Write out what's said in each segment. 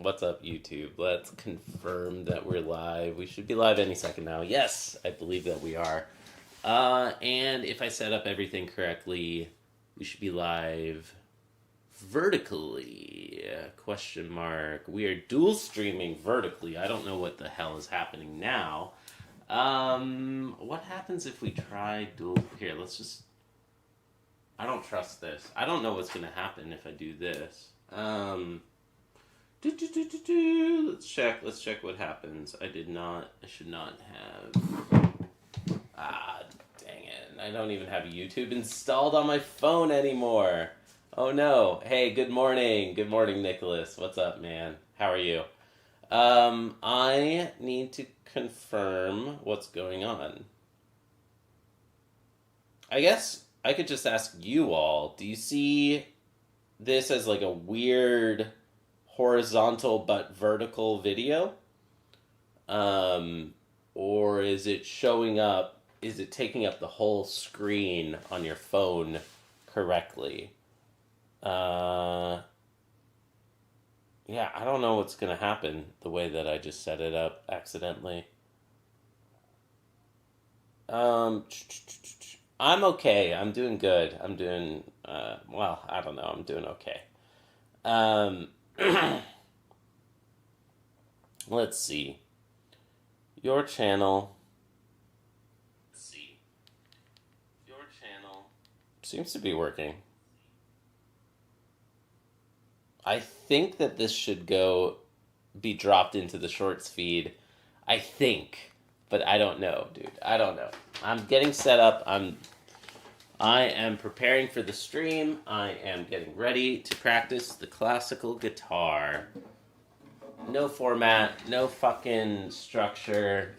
What's up, YouTube? Let's confirm that we're live. We should be live any second now. Yes, I believe that we are. And if I set up everything correctly, we should be live vertically. Question mark. We are dual streaming vertically. I don't know what the hell is happening now. What happens if we try dual? Here, let's just. I don't trust this. I don't know what's gonna happen if I do this. Let's check. Let's check what happens. I should not have. Dang it. I don't even have YouTube installed on my phone anymore. Oh no. Hey, good morning. Good morning, Nicholas. What's up, man? How are you? I need to confirm what's going on. I guess I could just ask you all. Do you see this as like a weird horizontal but vertical video? Or is it showing up, is it taking up the whole screen on your phone correctly? Yeah, I don't know what's going to happen the way that I just set it up accidentally. I'm okay. I'm doing good. I'm doing, well, I don't know. I'm doing okay. Um, let's see. Your channel. Let's see. Your channel seems to be working. I think that this should be dropped into the shorts feed. I think, but I don't know, dude. I don't know. I'm getting set up. I am preparing for the stream. I am getting ready to practice the classical guitar. No format, no fucking structure.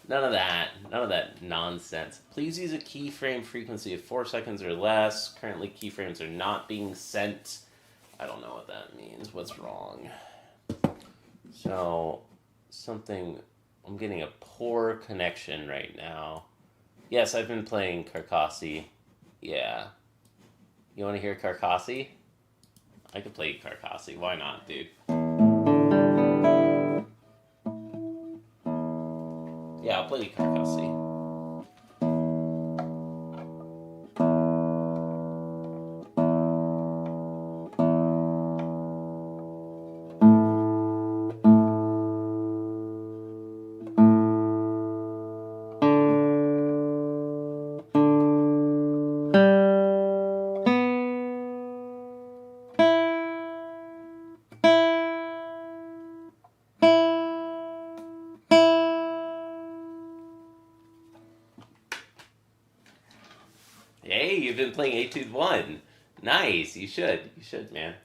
None of that. None of that nonsense. Please use a keyframe frequency of 4 seconds or less. Currently, keyframes are not being sent. I don't know what that means. What's wrong? So, I'm getting a poor connection right now. Yes, I've been playing Carcassi. Yeah. You want to hear Carcassi? I could play Carcassi. Why not, dude? Yeah, I'll play Carcassi. Hey, you've been playing Etude 1. Nice. You should. You should, man.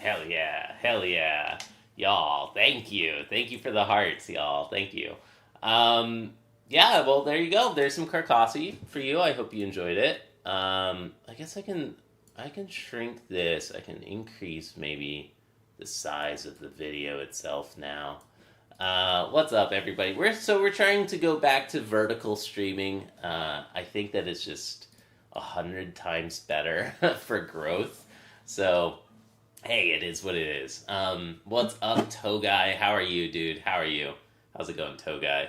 Hell yeah. Hell yeah. Y'all, thank you. Thank you for the hearts, y'all. Thank you. Yeah, well, there you go. There's some Carcassi for you. I hope you enjoyed it. I guess I can shrink this. I can increase maybe the size of the video itself now. What's up, everybody? We're trying to go back to vertical streaming. I think that it's just 100 times better for growth. So, hey, it is what it is. What's up, Togai? How are you, dude? How are you? How's it going, Togai?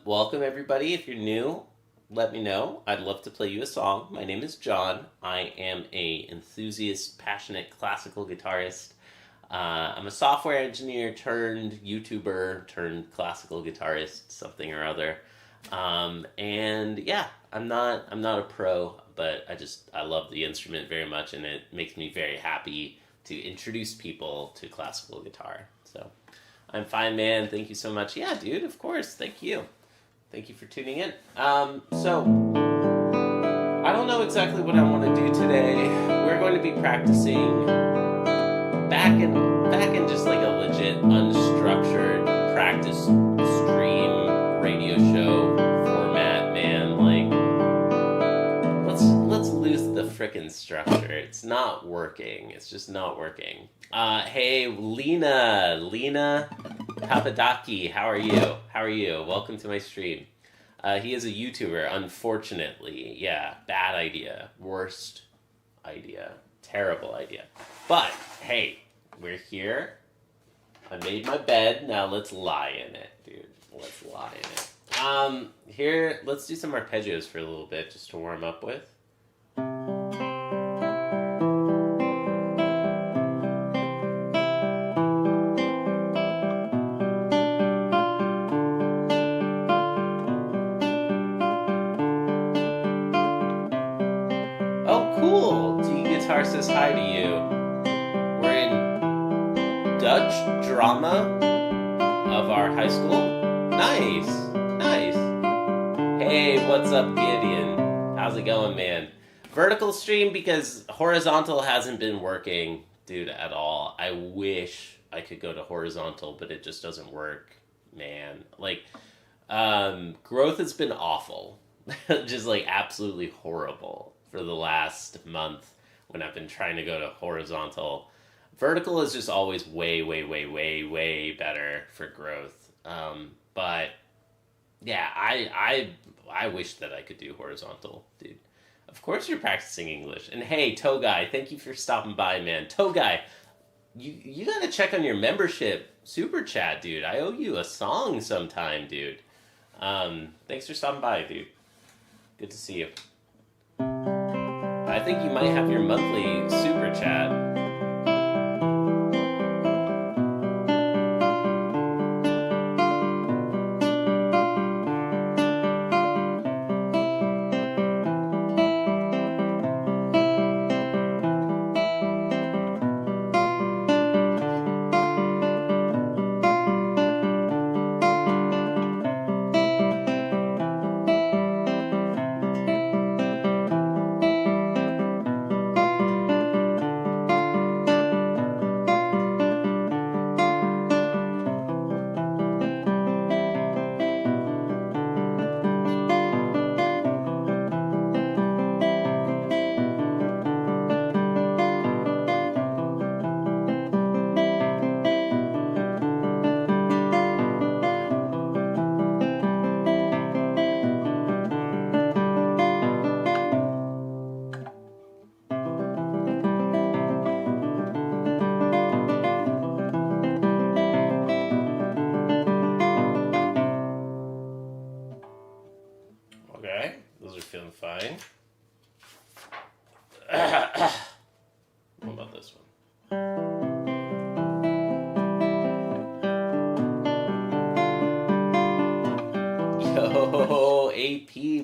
Welcome, everybody. If you're new, let me know. I'd love to play you a song. My name is John. I am a enthusiast, passionate classical guitarist. I'm a software engineer turned YouTuber turned classical guitarist, something or other. And yeah, I'm not a pro, but I love the instrument very much, and it makes me very happy to introduce people to classical guitar. So I'm fine, man. Thank you so much. Yeah, dude, of course. Thank you. Thank you for tuning in. So I don't know exactly what I want to do today. We're going to be practicing back in just like a legit unstructured practice stream radio show format, man. Like let's lose the frickin' structure. It's not working. It's just not working. Hey, Lena Papadaki, how are you? How are you? Welcome to my stream. He is a YouTuber, unfortunately. Yeah, bad idea. Worst idea. Terrible idea. But, hey, we're here. I made my bed. Now let's lie in it, dude. Let's lie in it. Here, let's do some arpeggios for a little bit, just to warm up with. Guitar says hi to you. We're in Dutch drama of our high school. Nice. Hey, what's up, Gideon? How's it going, man? Vertical stream because horizontal hasn't been working, dude, at all. I wish I could go to horizontal, but it just doesn't work, man. Like, growth has been awful. Just like absolutely horrible for the last month. When I've been trying to go to horizontal. Vertical is just always way better for growth. But yeah, I wish that I could do horizontal, dude. Of course you're practicing English. And hey, Togai, thank you for stopping by, man. Togai, you gotta check on your membership super chat, dude. I owe you a song sometime, dude. Thanks for stopping by, dude. Good to see you. I think you might have your monthly super chat.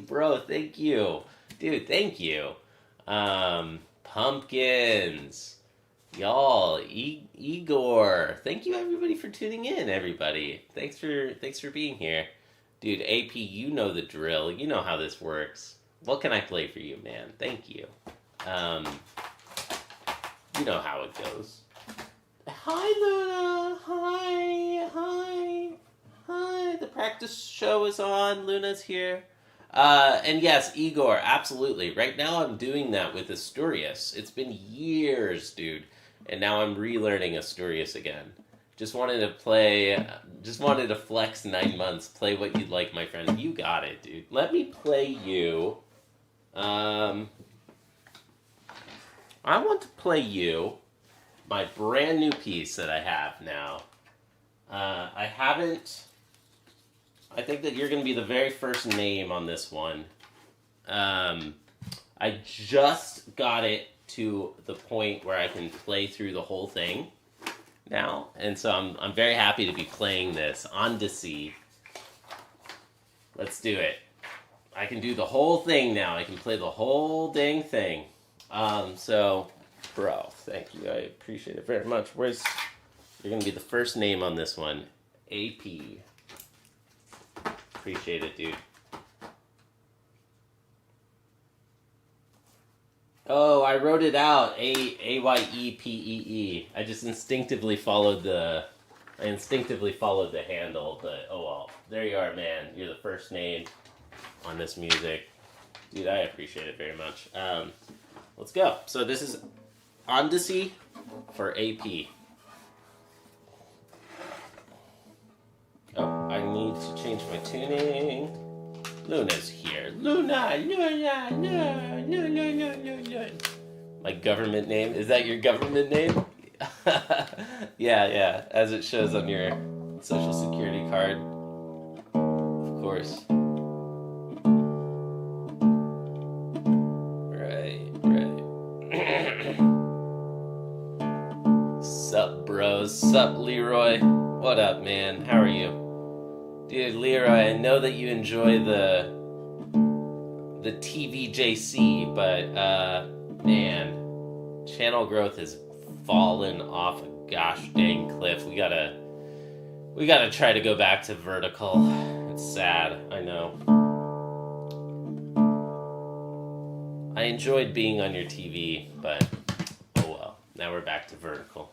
Bro, thank you. Dude, thank you. Pumpkins. Y'all, Igor. Thank you everybody for tuning in, everybody. Thanks for being here. Dude, AP, you know the drill. You know how this works. What can I play for you, man? Thank you. You know how it goes. Hi, Luna. Hi. The practice show is on. Luna's here. And yes, Igor, absolutely. Right now I'm doing that with Asturias. It's been years, dude. And now I'm relearning Asturias again. Just wanted to play. Just wanted to flex 9 months. Play what you'd like, my friend. You got it, dude. Let me play you. I want to play you my brand new piece that I have now. I haven't. I think that you're going to be the very first name on this one. I just got it to the point where I can play through the whole thing now, and so I'm very happy to be playing this Odyssey. Let's do it. I can do the whole thing now. I can play the whole dang thing. So, bro, thank you. I appreciate it very much. You're gonna be the first name on this one. AP. Appreciate it, dude. Oh, I wrote it out. Ayepee. I just instinctively followed the handle, but oh well. There you are, man. You're the first name on this music. Dude, I appreciate it very much. Let's go. So this is Odyssey for AP. Oh, I need to change my tuning. Luna's here. Luna. My government name? Is that your government name? Yeah. As it shows on your social security card. Of course. Right. Sup, bros? Sup, Leroy? What up, man? How are you? Dude, Leroy, I know that you enjoy the TVJC, but man, channel growth has fallen off a gosh dang cliff. We gotta try to go back to vertical. It's sad, I know. I enjoyed being on your TV, but oh well. Now we're back to vertical.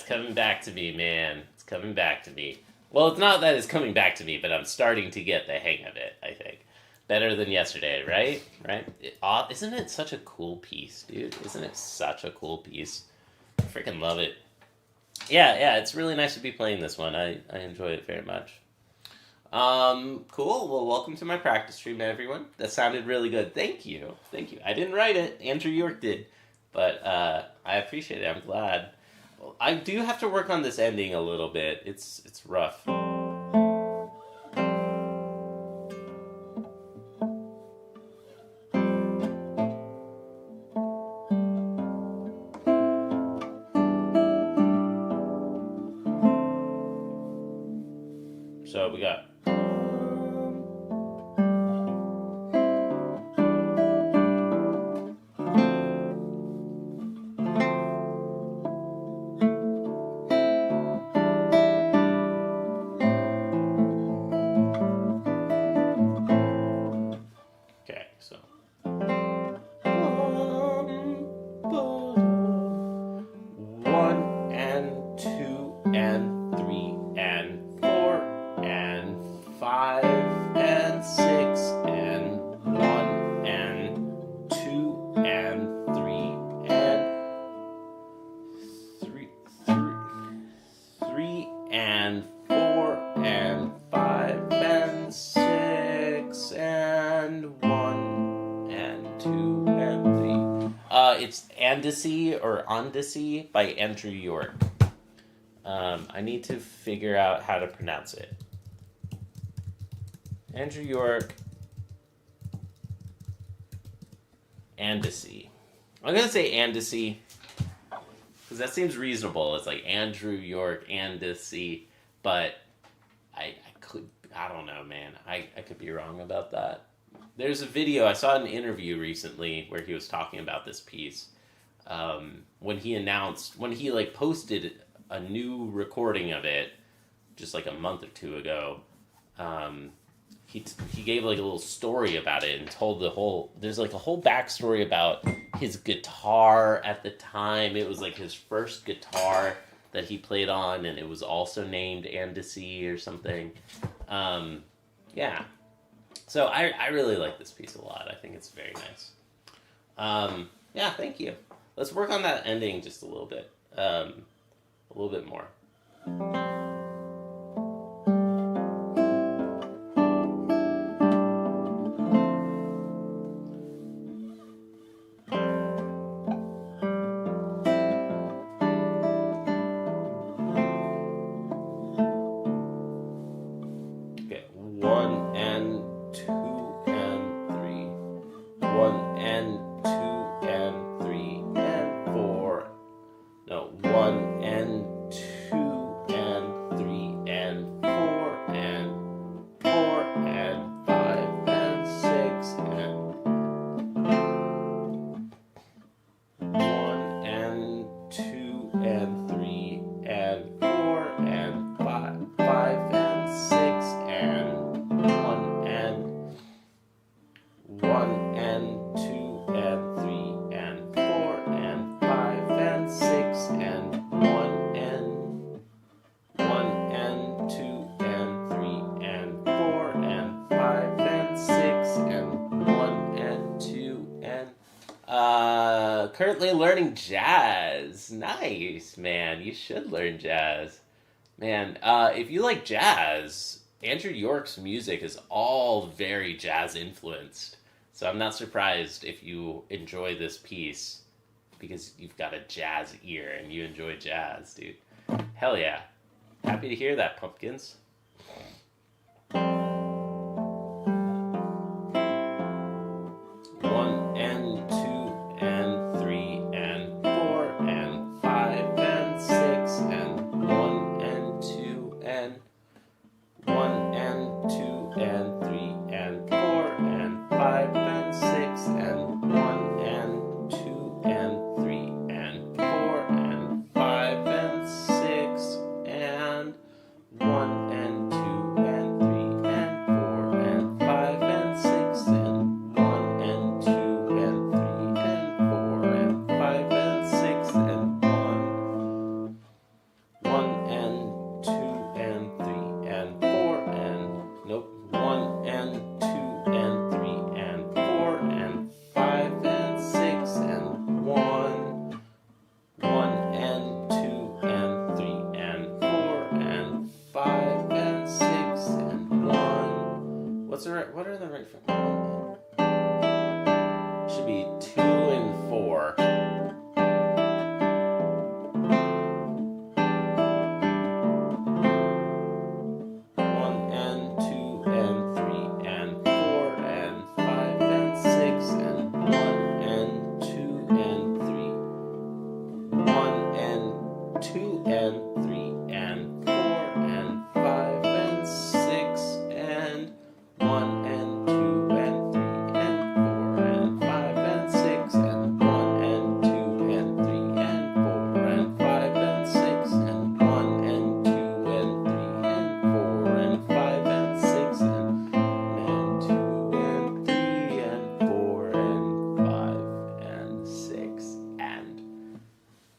coming back to me, man. It's coming back to me. Well, it's not that it's coming back to me, but I'm starting to get the hang of it, I think. Better than yesterday, right? Right? Isn't it such a cool piece, dude? Isn't it such a cool piece? I freaking love it. Yeah, it's really nice to be playing this one. I enjoy it very much. Cool. Well, welcome to my practice stream, everyone. That sounded really good. Thank you. Thank you. I didn't write it. Andrew York did. But I appreciate it. I'm glad. Well, I do have to work on this ending a little bit. It's rough. So we got... Okay, so... One and two and three and four and five and six and one and two and three and four and five and six and one and two and three. It's Andecy or Andecy by Andrew York. I need to figure out how to pronounce it. Andrew York, Andecy. I'm going to say Andecy, because that seems reasonable. It's like Andrew York, Andecy, but I don't know, man. I could be wrong about that. There's a video, I saw an interview recently where he was talking about this piece. When he like posted a new recording of it, just like a month or two ago, he gave like a little story about it and told there's like a whole backstory about his guitar at the time. It was like his first guitar that he played on, and it was also named Andecy or something. Yeah. So I really like this piece a lot. I think it's very nice. Yeah, thank you. Let's work on that ending just a little bit. A little bit more. Currently learning jazz. Nice, man. You should learn jazz. Man, if you like jazz, Andrew York's music is all very jazz influenced. So I'm not surprised if you enjoy this piece because you've got a jazz ear and you enjoy jazz, dude. Hell yeah. Happy to hear that, pumpkins. What are the right frequencies? Should be 2 and 4. 1 and 2 and 3 and 4 and 5 and 6 and 1 and 2 and 3. 1 and 2 and 3 and 4 and 5 and 6 and 1 and 2 and 3 and 4 and 5 and 6 and 1 and 2 and 3 and 4 and 5 and 6 and 1 and 2 and 3 and 4 and 5 and 6 and 2 and 3 and 4 and 5 and 6 and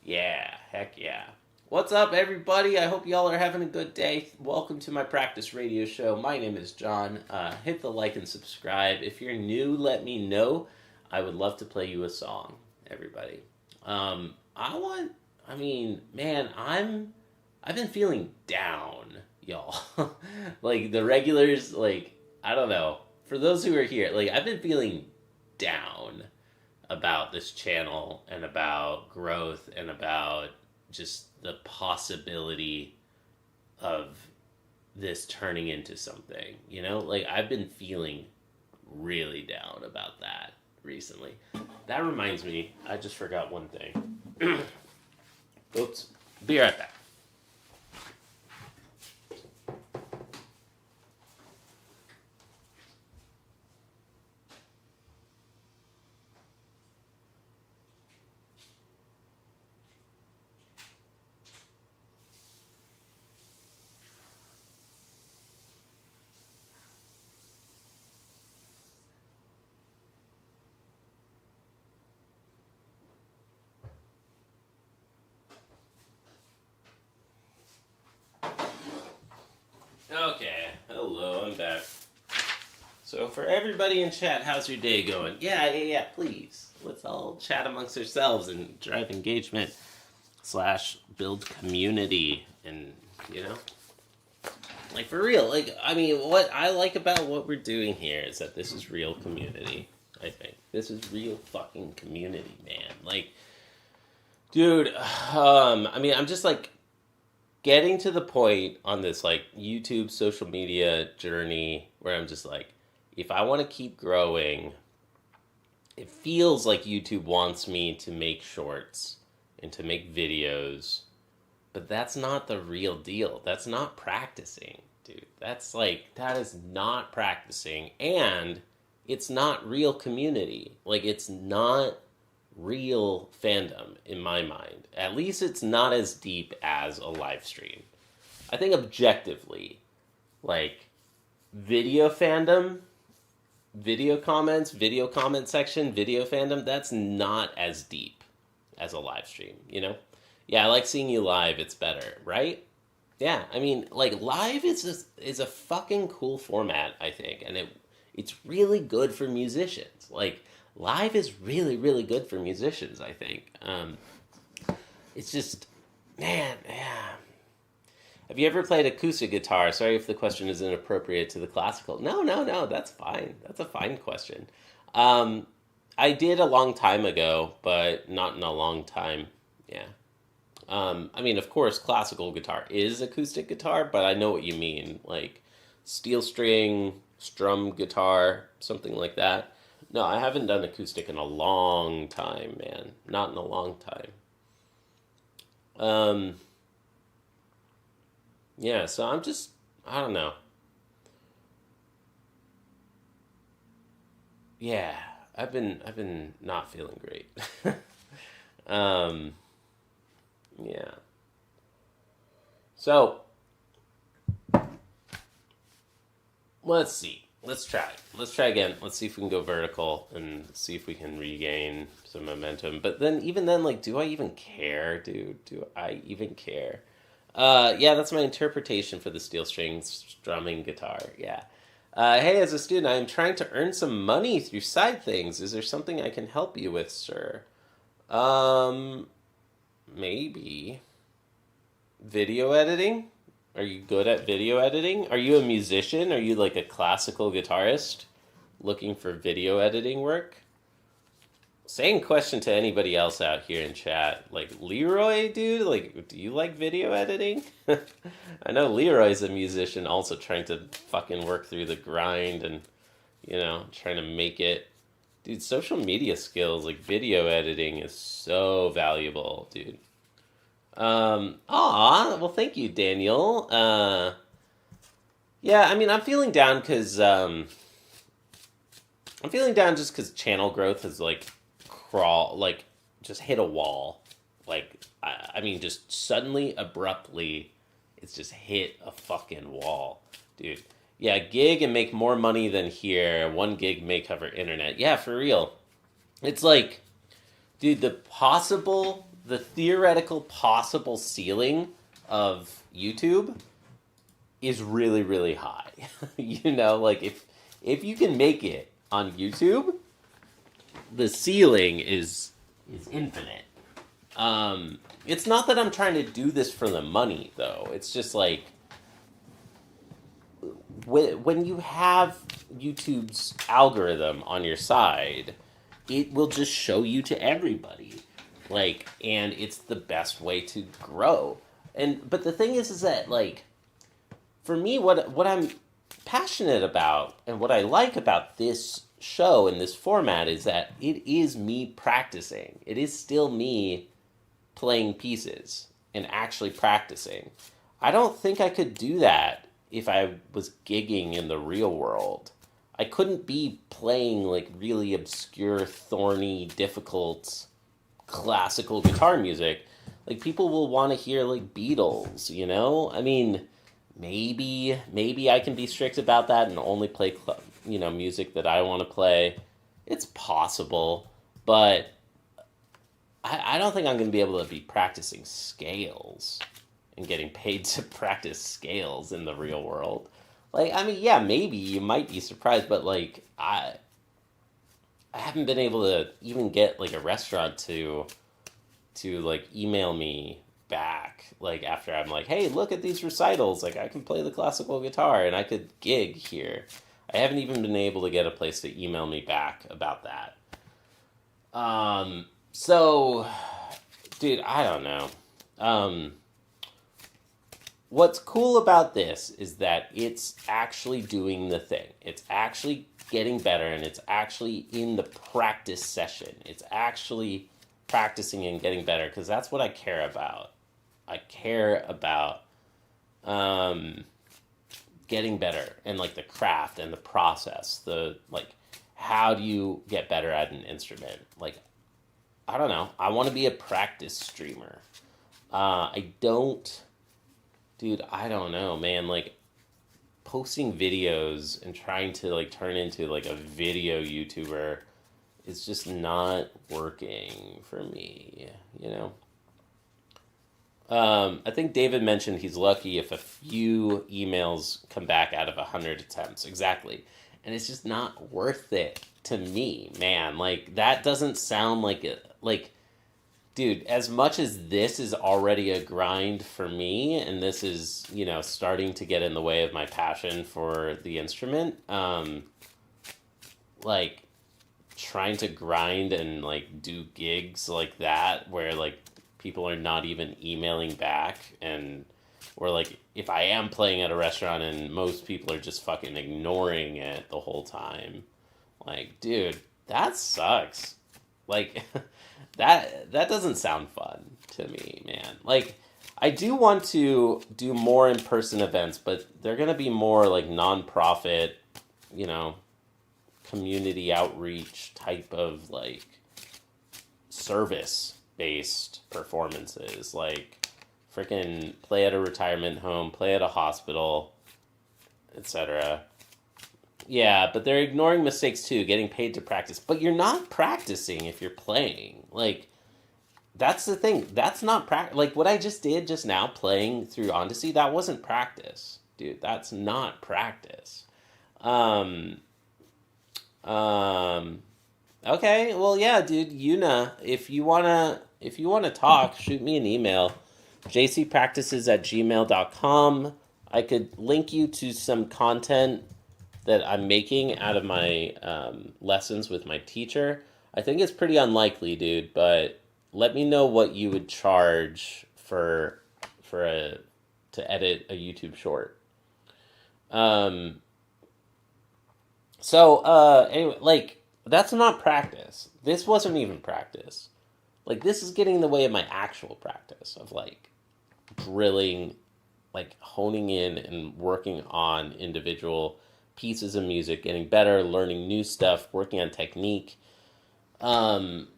yeah, heck yeah. What's up, everybody? I hope y'all are having a good day. Welcome to my practice radio show. My name is John. Hit the like and subscribe. If you're new, let me know. I would love to play you a song, everybody. I've been feeling down, y'all. Like, the regulars, like, I don't know. For those who are here, like, I've been feeling down about this channel and about growth and about just the possibility of this turning into something, you know? Like, I've been feeling really down about that recently. That reminds me, I just forgot one thing. Oops. Be right back. Okay, hello, I'm back. So for everybody in chat, how's your day going? Yeah, please. Let's all chat amongst ourselves and drive engagement / build community and, you know? Like, for real, like, I mean, what I like about what we're doing here is that this is real community, I think. This is real fucking community, man. Like, dude, I'm just, like, getting to the point on this, like, YouTube social media journey where I'm just like, if I want to keep growing, it feels like YouTube wants me to make shorts and to make videos, but that's not the real deal. That's not practicing, dude. That is not practicing, and it's not real community. Like, it's not real fandom in my mind. At least it's not as deep as a live stream. I think objectively, like, video fandom, video comments, video comment section, video fandom, that's not as deep as a live stream, you know? Yeah, I like seeing you live, it's better, right? Yeah, I mean, like, live is a fucking cool format, I think, and it's really good for musicians. Like, live is really, really good for musicians, I think. It's just, man, yeah. Have you ever played acoustic guitar? Sorry if the question is inappropriate to the classical. No, that's fine. That's a fine question. I did a long time ago, but not in a long time. Yeah. I mean, of course, classical guitar is acoustic guitar, but I know what you mean. Like, steel string, strum guitar, something like that. No, I haven't done acoustic in a long time, man. Not in a long time. Yeah, so I don't know. Yeah, I've been not feeling great. um, yeah. So, let's see. Let's try. Let's try again. Let's see if we can go vertical and see if we can regain some momentum. But then, even then, like, do I even care, dude? Do I even care? Yeah, that's my interpretation for the steel string strumming guitar. Yeah. Hey, as a student, I am trying to earn some money through side things. Is there something I can help you with, sir? Maybe video editing. Are you good at video editing? Are you a musician? Are you like a classical guitarist looking for video editing work? Same question to anybody else out here in chat. Like, Leroy, dude, like, do you like video editing? I know Leroy's a musician also trying to fucking work through the grind and, trying to make it. Dude, social media skills, like video editing is so valuable, dude. Well, thank you, Daniel. Yeah, I mean, I'm feeling down just because channel growth has just hit a wall. I mean, just suddenly, abruptly, it's just hit a fucking wall, dude. Yeah, gig and make more money than here. 1 gig may cover internet. Yeah, for real. It's like, dude, the theoretical possible ceiling of YouTube is really, really high. Like if you can make it on YouTube, the ceiling is infinite. It's not that I'm trying to do this for the money, though. It's just like when you have YouTube's algorithm on your side, it will just show you to everybody. And it's the best way to grow. But the thing is that, like, for me, what I'm passionate about and what I like about this show and this format is that it is me practicing. It is still me playing pieces and actually practicing. I don't think I could do that if I was gigging in the real world. I couldn't be playing like really obscure, thorny, difficult classical guitar music. Like, people will want to hear like Beatles, I mean, maybe I can be strict about that and only play music that I want to play. It's possible, but I don't think I'm going to be able to be practicing scales and getting paid to practice scales in the real world. Like, I mean, yeah, maybe you might be surprised, but like I haven't been able to even get like a restaurant to like email me back like after I'm like, hey, look at these recitals, like I can play the classical guitar and I could gig here. I haven't even been able to get a place to email me back about that. So, dude, I don't know. What's cool about this is that it's actually doing the thing. It's actually getting better, and it's actually in the practice session. It's actually practicing and getting better, because that's what I care about. I care about getting better, and like the craft and the process, how do you get better at an instrument? Like, I don't know. I want to be a practice streamer. I don't know, man. Like, posting videos and trying to like turn into like a video YouTuber is just not working for me, I think David mentioned he's lucky if a few emails come back out of 100 attempts. Exactly. And it's just not worth it to me, man. Like, that doesn't sound like it. Like, dude, as much as this is already a grind for me, and this is, starting to get in the way of my passion for the instrument, like, trying to grind and, like, do gigs like that, where, like, people are not even emailing back, or, like, if I am playing at a restaurant and most people are just fucking ignoring it the whole time, like, dude, that sucks. Like, that doesn't sound fun to me, man. Like, I do want to do more in-person events, but they're going to be more, like, non-profit, community outreach type of, like, service-based performances. Like, freaking play at a retirement home, play at a hospital, etc. Yeah, but they're ignoring mistakes too, getting paid to practice. But you're not practicing if you're playing. Like, that's the thing. That's not practice. Like, what I just did just now, playing through Odyssey, that wasn't practice. Dude, that's not practice. Okay, well, yeah, dude, Yuna, if you wanna talk, shoot me an email. jcpractices@gmail.com. I could link you to some content that I'm making out of my lessons with my teacher. I think it's pretty unlikely, dude, but let me know what you would charge for a to edit a YouTube short. Um, anyway, like that's not practice. This wasn't even practice. Like this is getting in the way of my actual practice of like drilling, like honing in and working on individual pieces of music, getting better, learning new stuff, working on technique. Um,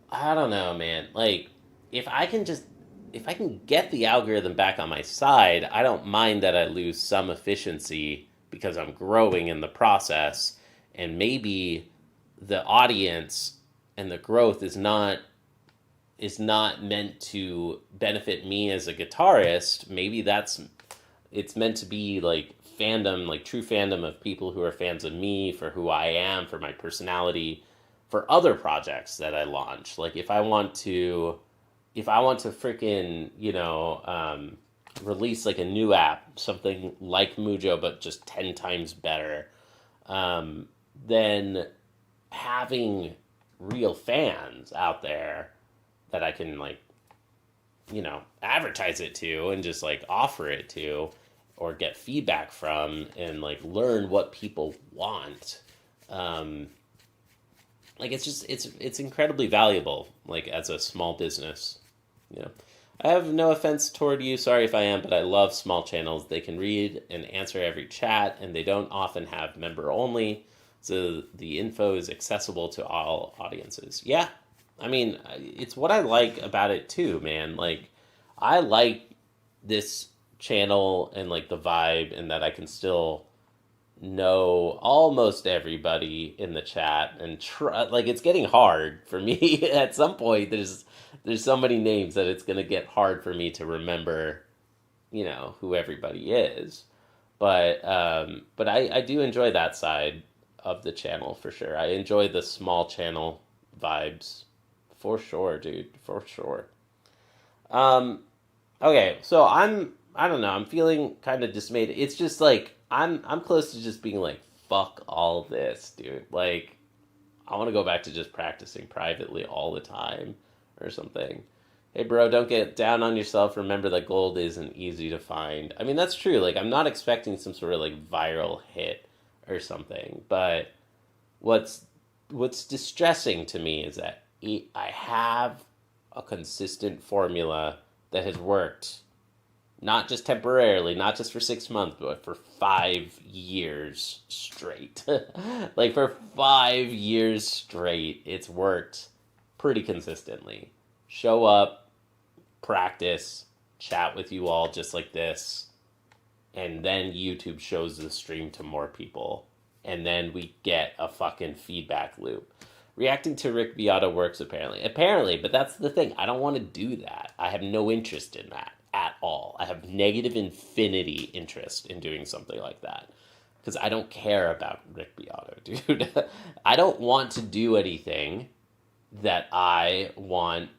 I don't know, man. Like if I can just if I can get the algorithm back on my side, I don't mind that I lose some efficiency because I'm growing in the process and maybe the audience and the growth is not meant to benefit me as a guitarist. Maybe it's meant to be like fandom, like true fandom of people who are fans of me for who I am, for my personality, for other projects that I launch. Like if I want to freaking, release like a new app, something like Mujo but just 10 times better, um, then having real fans out there that I can like advertise it to and just like offer it to or get feedback from and like learn what people want. Um, like it's incredibly valuable like as a small business. You know, I have no offense toward you. Sorry if I am, but I love small channels. They can read and answer every chat, and they don't often have member only, so the info is accessible to all audiences. Yeah, I mean, it's what I like about it too, man. Like, I like this channel and like the vibe, and that I can still know almost everybody in the chat and try. Like, it's getting hard for me at some point. There's so many names that it's gonna get hard for me to remember, who everybody is. But I do enjoy that side of the channel for sure. I enjoy the small channel vibes for sure, dude, for sure. Um, okay, so I don't know. I'm feeling kind of dismayed. It's just like I'm close to just being like fuck all this, dude. Like I want to go back to just practicing privately all the time or something. Hey, bro, don't get down on yourself. Remember that gold isn't easy to find. I mean, that's true. Like, I'm not expecting some sort of like viral hit or something. But what's what's distressing to me is that I have a consistent formula that has worked not just temporarily, not just for 6 months, but for 5 years straight. Like for 5 years straight, it's worked pretty consistently. Show up, practice, chat with you all just like this, and then YouTube shows the stream to more people, and then we get a fucking feedback loop. Reacting to Rick Beato works apparently, but that's the thing. I don't want to do that. I have no interest in that at all. I have negative infinity interest in doing something like that because I don't care about Rick Beato, dude. I don't want to do anything that I want.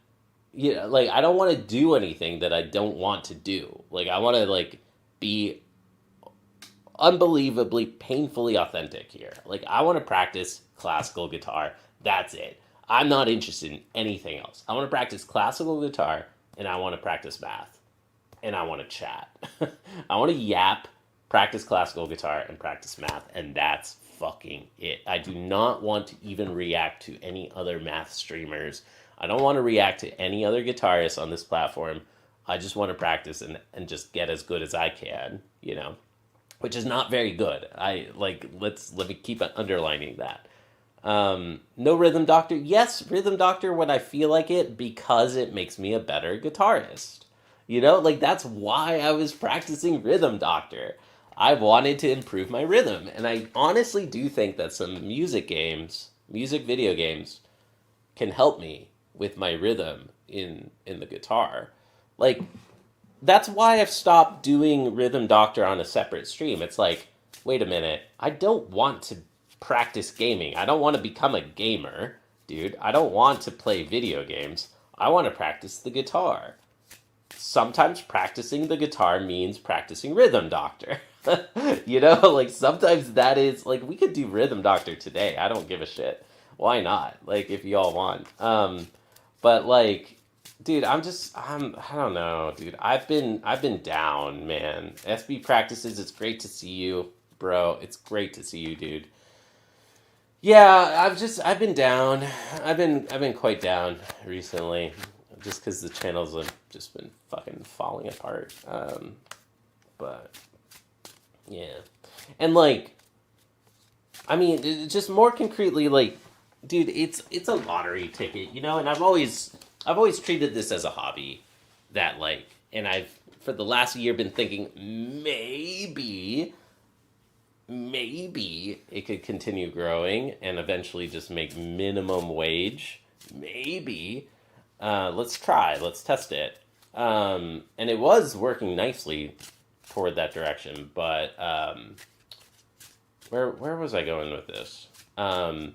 Like I don't want to do anything that I don't want to do. Like I want to like be unbelievably painfully authentic here. Like I want to practice classical guitar. That's it. I'm not interested in anything else. I want to practice classical guitar and I want to practice math and I want to chat. I want to yap, practice classical guitar and practice math, and that's fucking it. I do not want to even react to any other math streamers. I don't want to react to any other guitarists on this platform. I just want to practice and just get as good as I can, which is not very good. Let me keep underlining that. No Rhythm Doctor. Yes, Rhythm Doctor when I feel like it because it makes me a better guitarist. Like that's why I was practicing Rhythm Doctor. I wanted to improve my rhythm, and I honestly do think that some music video games, can help me with my rhythm in the guitar. Like that's why I've stopped doing Rhythm Doctor on a separate stream. It's like, wait a minute, I don't want to practice gaming. I don't want to become a gamer, dude. I don't want to play video games. I want to practice the guitar. sometimes practicing the guitar means practicing Rhythm Doctor. Like sometimes that is like we could do Rhythm Doctor today. I don't give a shit. Why not? Like if y'all want. But like dude, I don't know, dude. I've been down, man. SB practices, it's great to see you, bro. It's great to see you, dude. Yeah, I've been down. I've been quite down recently, just because the channels have just been fucking falling apart. But yeah, and like I mean, just more concretely, like, dude, it's a lottery ticket, and I've always treated this as a hobby, that like, and I've for the last year been thinking maybe it could continue growing and eventually just make minimum wage. Maybe. Let's try. Let's test it. And it was working nicely toward that direction. But where was I going with this? The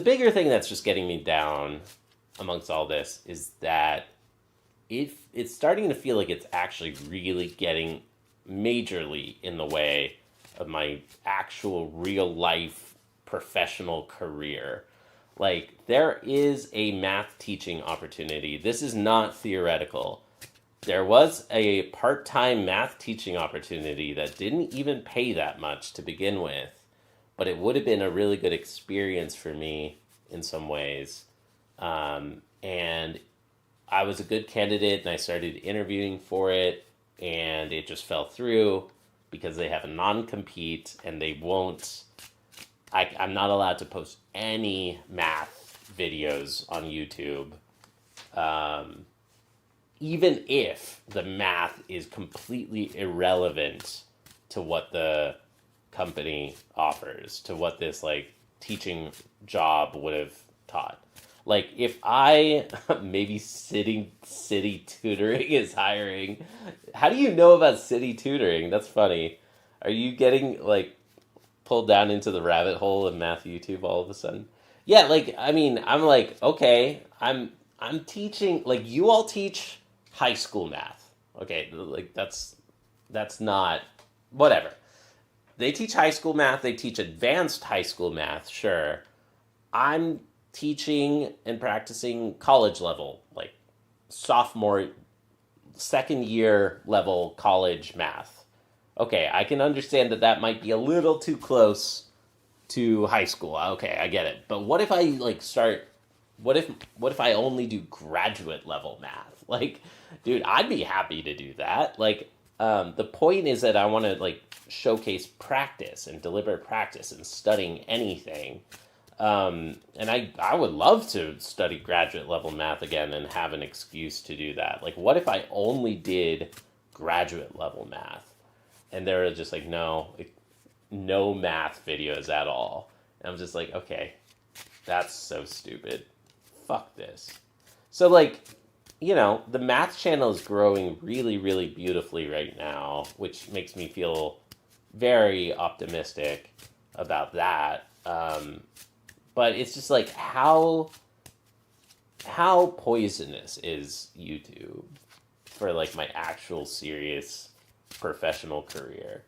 bigger thing that's just getting me down amongst all this is that it's starting to feel like it's actually really getting majorly in the way of my actual real life professional career. Like, there is a math teaching opportunity. This is not theoretical. There was a part time math teaching opportunity that didn't even pay that much to begin with, but it would have been a really good experience for me in some ways. And I was a good candidate and I started interviewing for it, and it just fell through because they have a non compete and they won't. I'm not allowed to post any math videos on YouTube, even if the math is completely irrelevant to what the company offers, to what this like teaching job would have taught. Like if I maybe city tutoring is hiring. How do you know about city tutoring? That's funny. Are you getting like pulled down into the rabbit hole of math YouTube all of a sudden? Yeah, like I mean, I'm like, okay, I'm teaching, like, you all teach high school math. Okay, like that's not whatever. They teach high school math, they teach advanced high school math, sure. I'm teaching and practicing college level, like sophomore, second year level college math. Okay, I can understand that that might be a little too close to high school. Okay, I get it. But what if I like start what if I only do graduate level math? Like, dude, I'd be happy to do that. Like, the point is that I want to like showcase practice and deliberate practice and studying anything. And I would love to study graduate level math again and have an excuse to do that. Like, what if I only did graduate level math? And they're just like, no, no math videos at all. And I'm just like, okay, that's so stupid. Fuck this. So, like, the math channel is growing really, really beautifully right now, which makes me feel very optimistic about that. But it's just like how poisonous is YouTube for like my actual serious professional career?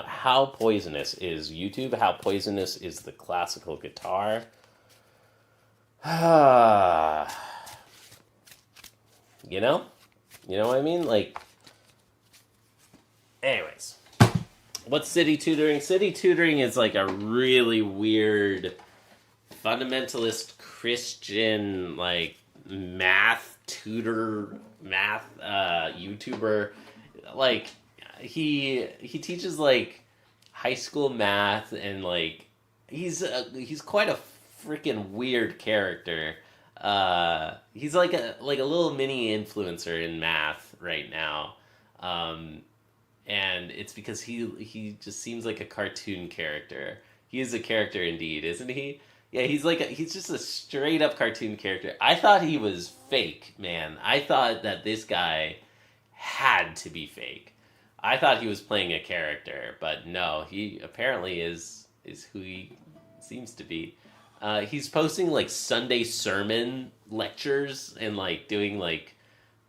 How poisonous is YouTube? How poisonous is the classical guitar? you know? You know what I mean? Like, anyways. What's city tutoring? City tutoring is like a really weird fundamentalist Christian like math YouTuber. Like he teaches like high school math, and like he's quite a freaking weird character. He's like a little mini influencer in math right now. And it's because he just seems like a cartoon character. He is a character indeed, isn't he? Yeah, he's just a straight up cartoon character. I thought he was fake, man. I thought that this guy had to be fake. I thought he was playing a character, but no, he apparently is who he seems to be. He's posting like Sunday sermon lectures and like doing like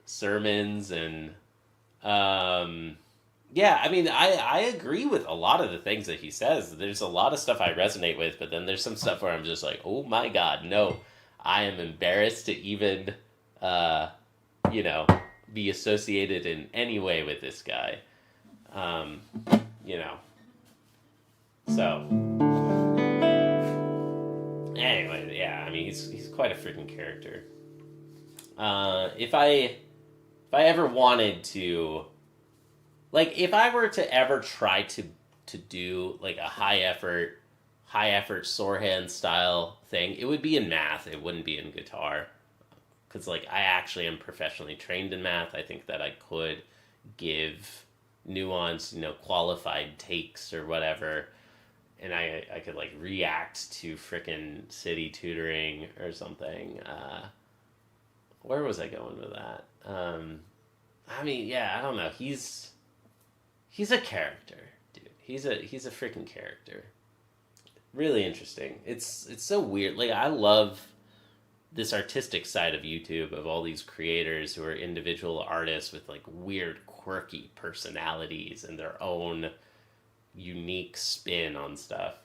sermons and yeah, I mean, I agree with a lot of the things that he says. There's a lot of stuff I resonate with, but then there's some stuff where I'm just like, oh my god, no, I am embarrassed to even, uh, you know, be associated in any way with this guy. Um, you know, so anyway, yeah, I mean, he's quite a freaking character. If I ever wanted to, like, if I were to ever try to do like a high effort Sorhan style thing, it would be in math. It wouldn't be in guitar because like I actually am professionally trained in math. I think that I could give nuanced, qualified takes or whatever, and I could like react to frickin' city tutoring or something. Where was I going with that? I mean, yeah, I don't know. He's a character, dude. He's a freaking character. Really interesting. It's so weird. Like I love this artistic side of YouTube of all these creators who are individual artists with like weird, quirky personalities and their own unique spin on stuff.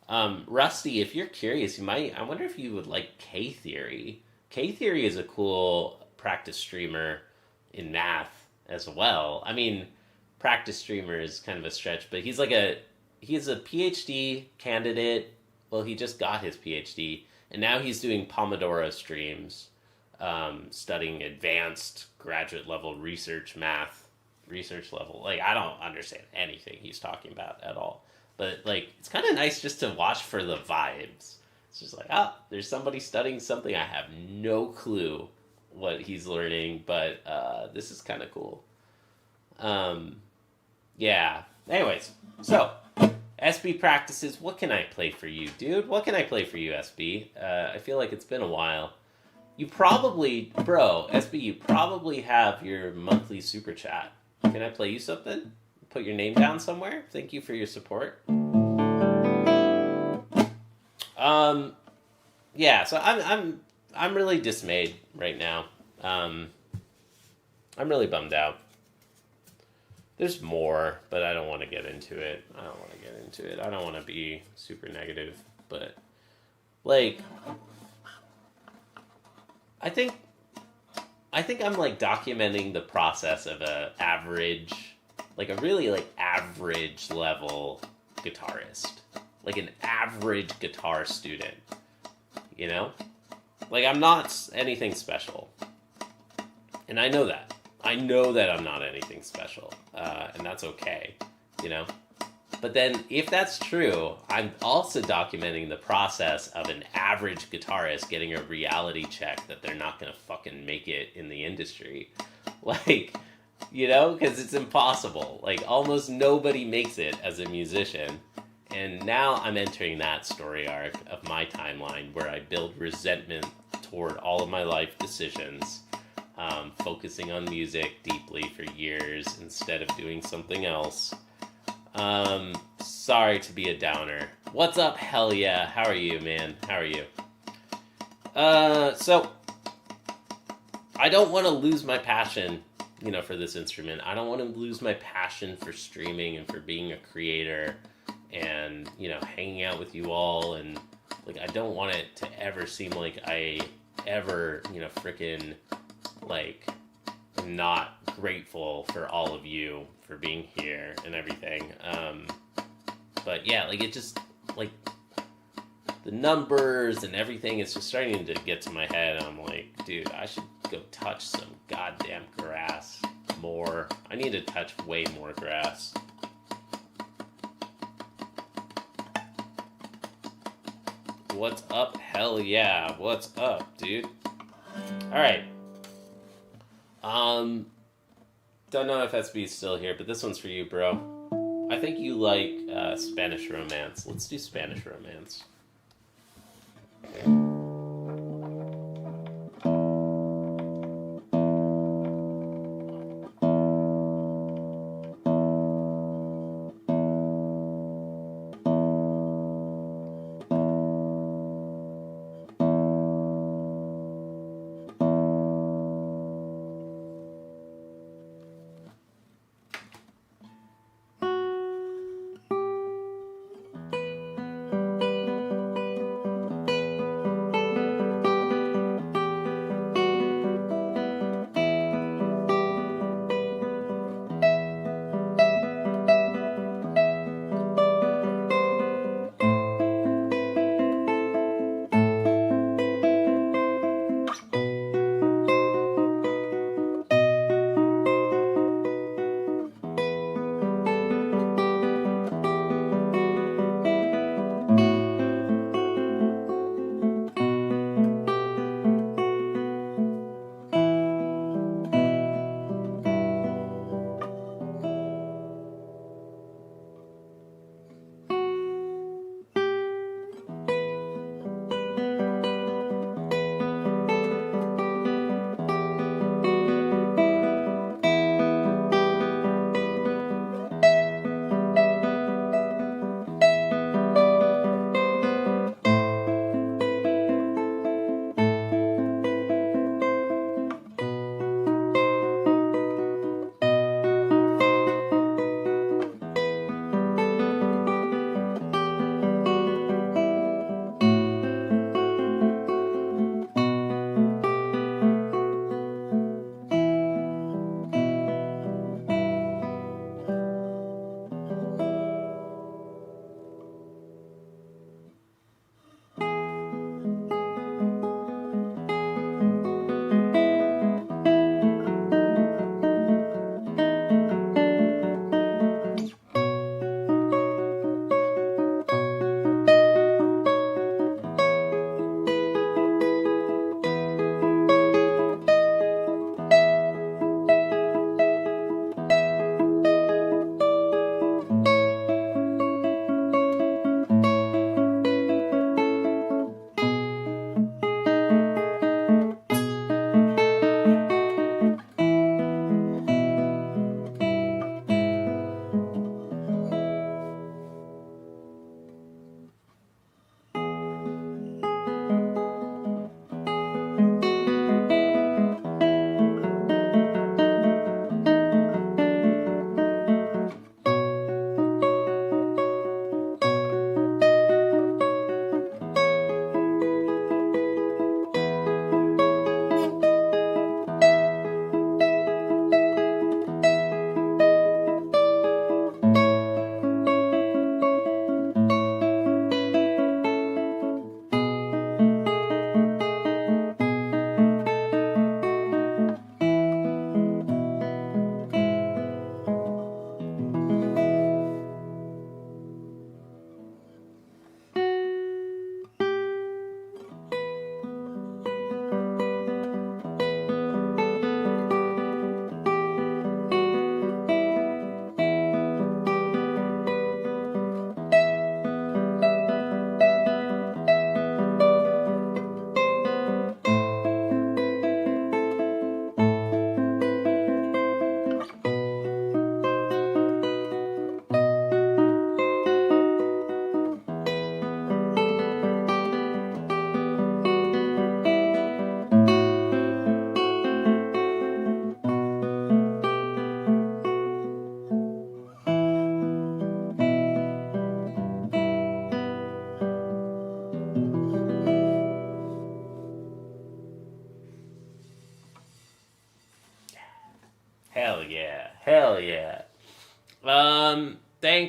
Rusty, if you're curious, you might. I wonder if you would like K Theory. K Theory is a cool practice streamer in math as well. I mean, practice streamer is kind of a stretch, but he's a PhD candidate. Well, he just got his PhD, and now he's doing Pomodoro streams, studying advanced graduate level research level. Like, I don't understand anything he's talking about at all. But, like, it's kind of nice just to watch for the vibes. It's just like, there's somebody studying something. I have no clue what he's learning, but this is kind of cool. Yeah. Anyways, so SB practices. What can I play for you, dude? What can I play for you, SB? I feel like it's been a while. You probably, bro, SB, you probably have your monthly super chat. Can I play you something? Put your name down somewhere. Thank you for your support. Yeah. So I'm really dismayed right now. I'm really bummed out. There's more, but I don't want to get into it. I don't want to be super negative, but like I think I'm like documenting the process of a really like average level guitarist, like an average guitar student, you know? Like I'm not anything special. And I know that. I know that I'm not anything special, and that's okay, you know? But then, if that's true, I'm also documenting the process of an average guitarist getting a reality check that they're not going to fucking make it in the industry. Like, you know? Because it's impossible. Like, almost nobody makes it as a musician. And now I'm entering that story arc of my timeline where I build resentment toward all of my life decisions. Focusing on music deeply for years instead of doing something else. Sorry to be a downer. What's up, hell yeah? How are you, man? How are you? So, I don't want to lose my passion, for this instrument. I don't want to lose my passion for streaming and for being a creator and, hanging out with you all. And, like, I don't want it to ever seem like I ever, freaking, like, am not grateful for all of you for being here and everything. But yeah, like it just like the numbers and everything is just starting to get to my head. And I'm like, dude, I should go touch some goddamn grass more. I need to touch way more grass. What's up? Hell yeah. What's up, dude? All right. Don't know if SB's still here, but this one's for you, bro. I think you like Spanish Romance. Let's do Spanish Romance.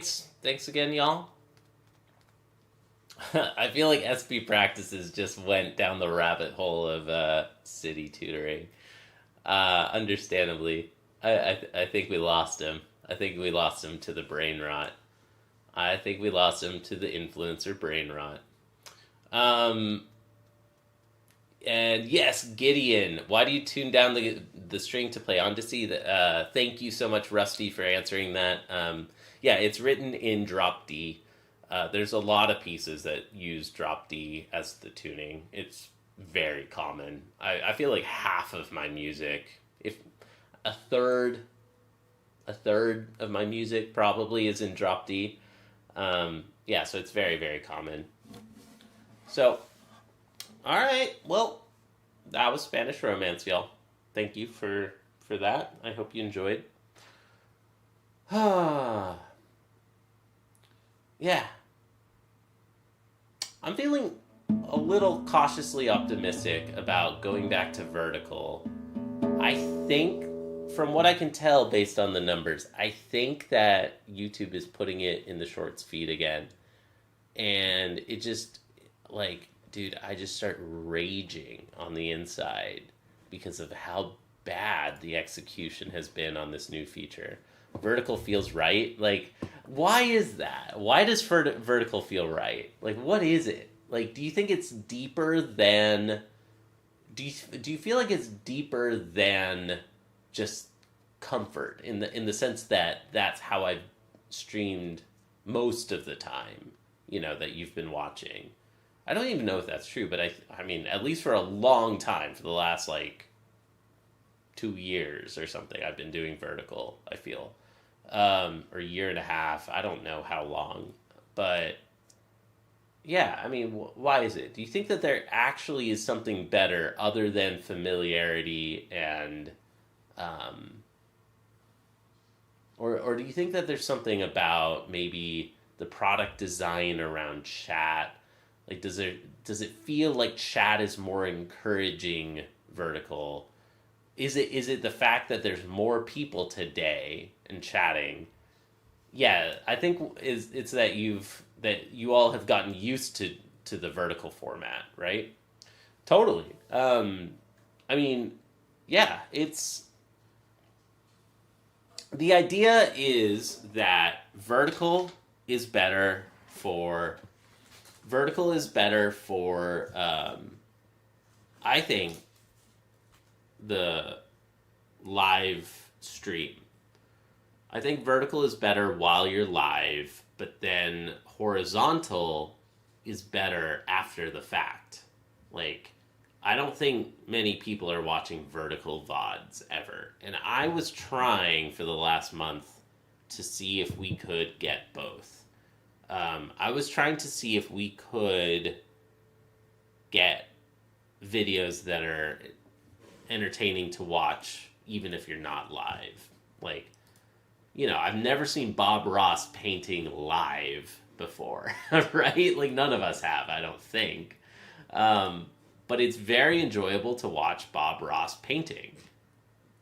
Thanks again, y'all. I feel like SP practices just went down the rabbit hole of city tutoring. Understandably, I think we lost him. I think we lost him to the brain rot. I think we lost him to the influencer brain rot. Um, and yes, Gideon, why do you tune down the string to play Odyssey? Thank you so much, Rusty, for answering that. Yeah, it's written in drop D. There's a lot of pieces that use drop D as the tuning. It's very common. I feel like half of my music, if a third, a third of my music probably is in drop D. Yeah, so it's very, very common. So, all right, well, that was Spanish Romance, y'all. Thank you for that. I hope you enjoyed. Yeah, I'm feeling a little cautiously optimistic about going back to vertical. I think, from what I can tell based on the numbers, I think that YouTube is putting it in the shorts feed again. And it just, like, dude, I just start raging on the inside because of how bad the execution has been on this new feature. Vertical feels right. Like, why is that? Why does vertical feel right? Like, what is it? Like, do you think it's deeper than... Do you feel like it's deeper than just comfort in the sense that that's how I've streamed most of the time, you know, that you've been watching? I don't even know if that's true, but I mean, at least for a long time, for the last, like, 2 years or something, I've been doing vertical, I feel. Or a year and a half. I don't know how long. But, yeah, I mean, why is it? Do you think that there actually is something better other than familiarity and... or do you think that there's something about maybe the product design around chat? Like, does it feel like chat is more encouraging vertical? Is it the fact that there's more people today and chatting? Yeah, I think it's that you all have gotten used to the vertical format, right? Totally. I mean, yeah, it's the idea is that vertical is better for I think the live stream. I think vertical is better while you're live, but then horizontal is better after the fact. Like, I don't think many people are watching vertical VODs ever. And I was trying for the last month to see if we could get both. I was trying to see if we could get videos that are entertaining to watch even if you're not live. Like, you know, I've never seen Bob Ross painting live before, right? Like, none of us have, I don't think. But it's very enjoyable to watch Bob Ross painting,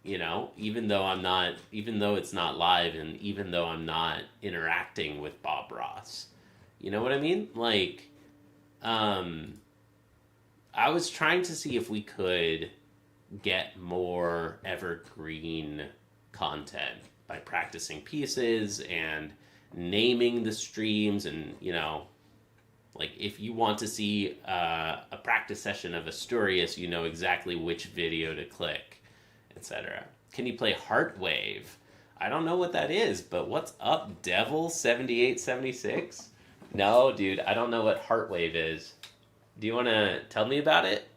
you know, even though it's not live and even though I'm not interacting with Bob Ross. You know what I mean? Like, I was trying to see if we could get more evergreen content by practicing pieces and naming the streams, and, you know, like, if you want to see a practice session of Asturias, you know exactly which video to click, etc. Can you play Heartwave? I don't know what that is, but what's up, Devil7876? No, dude, I don't know what Heartwave is. Do you want to tell me about it?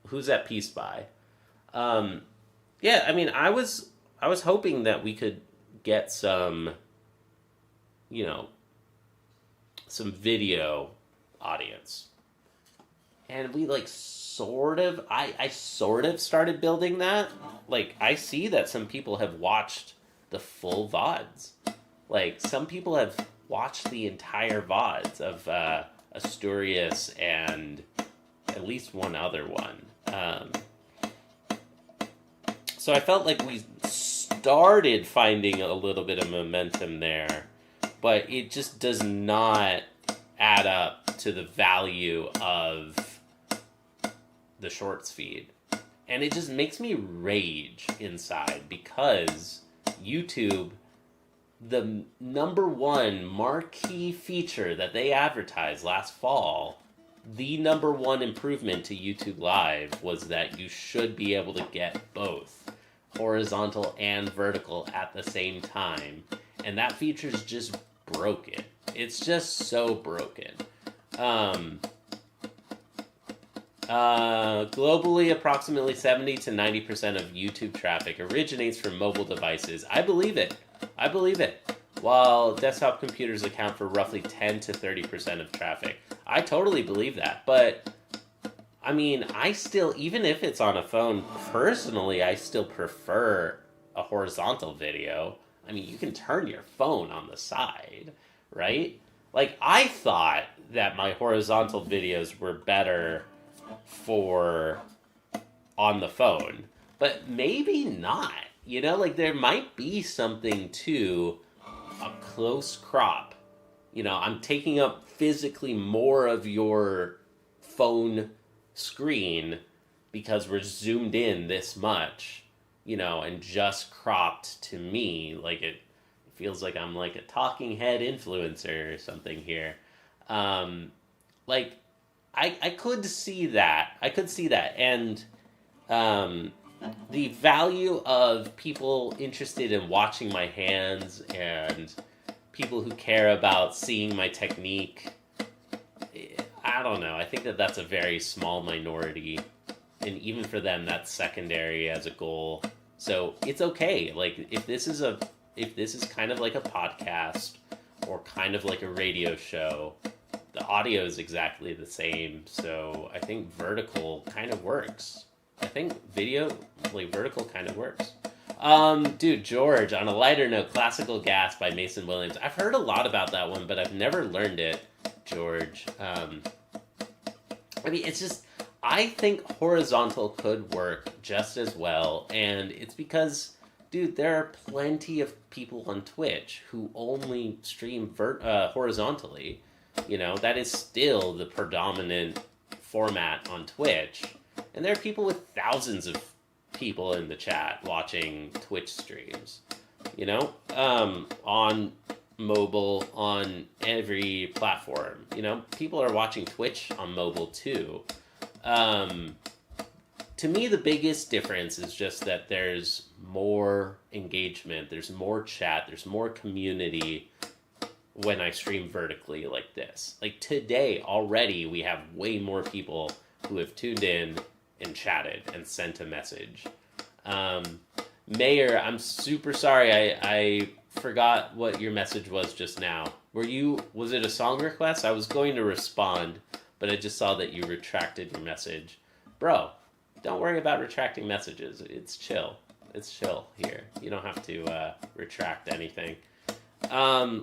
Who's that piece by? Yeah, I mean, I was hoping that we could get some, you know, some video audience. And we, like, I sort of started building that. Like, I see that some people have watched the full VODs. Like, some people have watched the entire VODs of Asturias and at least one other one. So I felt like we started finding a little bit of momentum there, but it just does not add up to the value of the shorts feed. And it just makes me rage inside because YouTube, the number one marquee feature that they advertised last fall, the number one improvement to YouTube Live was that you should be able to get both horizontal and vertical at the same time. And that feature's just broken. It's just so broken. Globally, approximately 70 to 90% of YouTube traffic originates from mobile devices. I believe it. While desktop computers account for roughly 10 to 30% of traffic. I totally believe that. But, I mean, I still, even if it's on a phone, personally, I still prefer a horizontal video. I mean, you can turn your phone on the side, right? Like, I thought that my horizontal videos were better for on the phone, but maybe not. You know, like there might be something to a close crop. You know, I'm taking up physically more of your phone screen because we're zoomed in this much, you know, and just cropped to me. Like it feels like I'm like a talking head influencer or something here. Like I could see that. And the value of people interested in watching my hands and people who care about seeing my technique, I don't know. I think that that's a very small minority. And even for them, that's secondary as a goal. So it's okay. Like if this is kind of like a podcast or kind of like a radio show, the audio is exactly the same. So I think vertical kind of works. I think vertical kind of works. Dude, George, on a lighter note, Classical Gas by Mason Williams. I've heard a lot about that one, but I've never learned it, George. I mean, it's just, I think horizontal could work just as well, and it's because, dude, there are plenty of people on Twitch who only stream horizontally. You know, that is still the predominant format on Twitch. And there are people with thousands of people in the chat watching Twitch streams, you know, on mobile, on every platform. You know, people are watching Twitch on mobile too. To me, the biggest difference is just that there's more engagement, there's more chat, there's more community when I stream vertically like this. Like today already, we have way more people who have tuned in and chatted and sent a message. Mayor, I'm super sorry. I forgot what your message was just now. Was it a song request? I was going to respond, but I just saw that you retracted your message. Bro, don't worry about retracting messages. It's chill. It's chill here. You don't have to retract anything.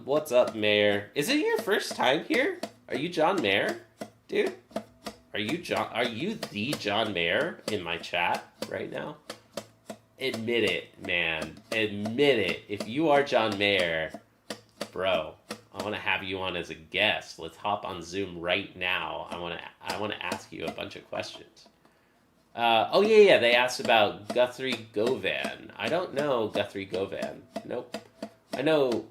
What's up, Mayor? Is it your first time here? Are you John Mayer? Dude? Are you the John Mayer in my chat right now? Admit it, man. Admit it. If you are John Mayer, bro, I want to have you on as a guest. Let's hop on Zoom right now. I want to ask you a bunch of questions. Yeah. They asked about Guthrie Govan. I don't know Guthrie Govan. Nope. I know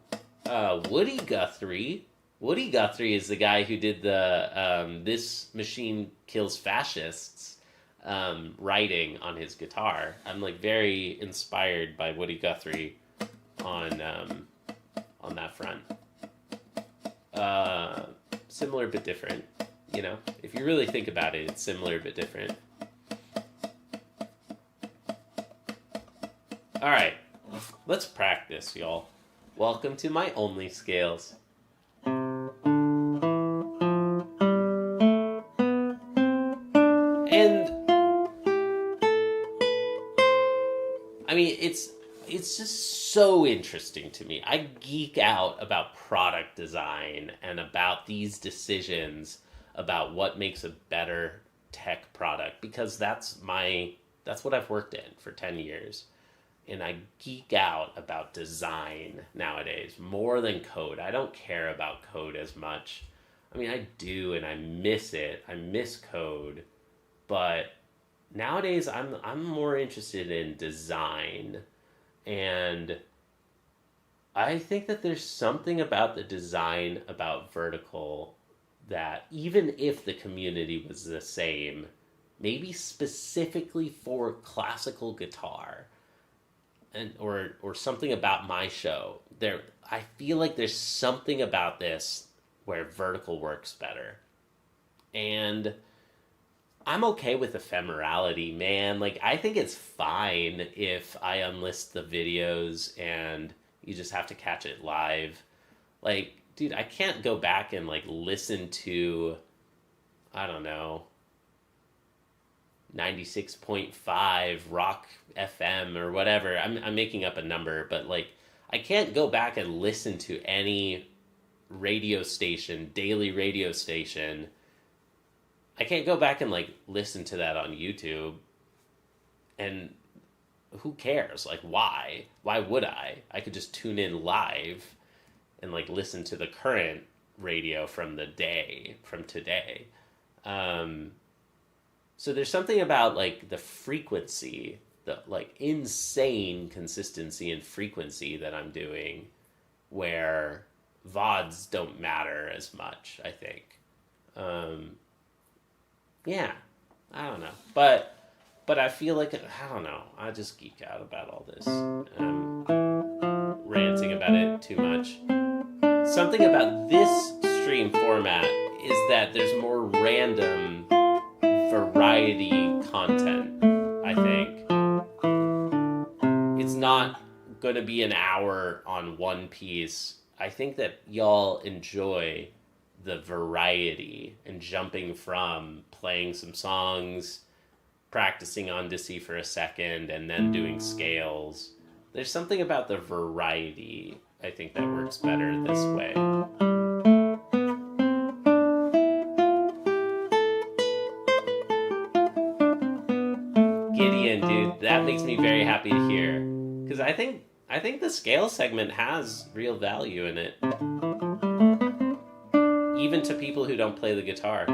Woody Guthrie. Woody Guthrie is the guy who did the "This Machine Kills Fascists" writing on his guitar. I'm like very inspired by Woody Guthrie on that front. Similar but different, you know. If you really think about it, it's similar but different. All right, let's practice, y'all. Welcome to my only scales. And I mean, it's just so interesting to me. I geek out about product design and about these decisions about what makes a better tech product because that's what I've worked in for 10 years. and I geek out about design nowadays more than code. I don't care about code as much. I mean, I do, and I miss it. I miss code, but nowadays I'm more interested in design, and I think that there's something about the design about Vertical that even if the community was the same, maybe specifically for classical guitar and or something about my show, there I feel like there's something about this where Vertical works better. And I'm okay with ephemerality, man. Like, I think it's fine if I unlist the videos and you just have to catch it live. Like, dude, I can't go back and, like, listen to, I don't know, 96.5 Rock FM or whatever. I'm making up a number, but, like, I can't go back and listen to any radio station, daily radio station. I can't go back and, like, listen to that on YouTube. And who cares? Like, why? Why would I? I could just tune in live and, like, listen to the current radio from the day, from today. So there's something about, like, the frequency, the, like, insane consistency and frequency that I'm doing where VODs don't matter as much, I think. Yeah, I don't know. But I feel like, I don't know, I just geek out about all this. Ranting about it too much. Something about this stream format is that there's more random variety content, I think. It's not going to be an hour on one piece. I think that y'all enjoy the variety and jumping from playing some songs, practicing Odyssey for a second, and then doing scales. There's something about the variety, I think, that works better this way. Gideon, dude, that makes me very happy to hear. Because I think the scale segment has real value in it. Even to people who don't play the guitar.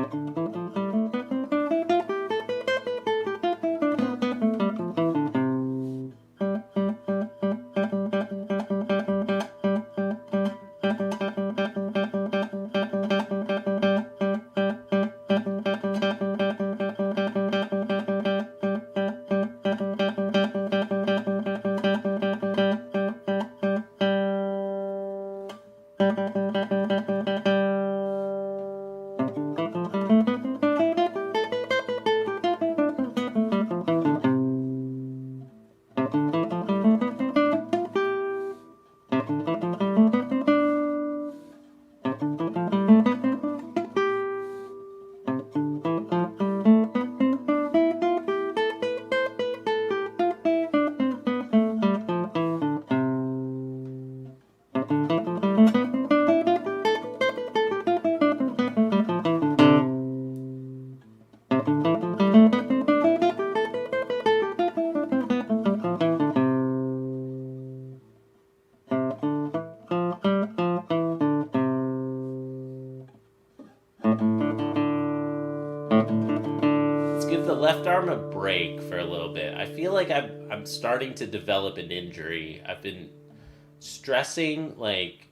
Left arm a break for a little bit. I feel like I'm starting to develop an injury. I've been stressing, like,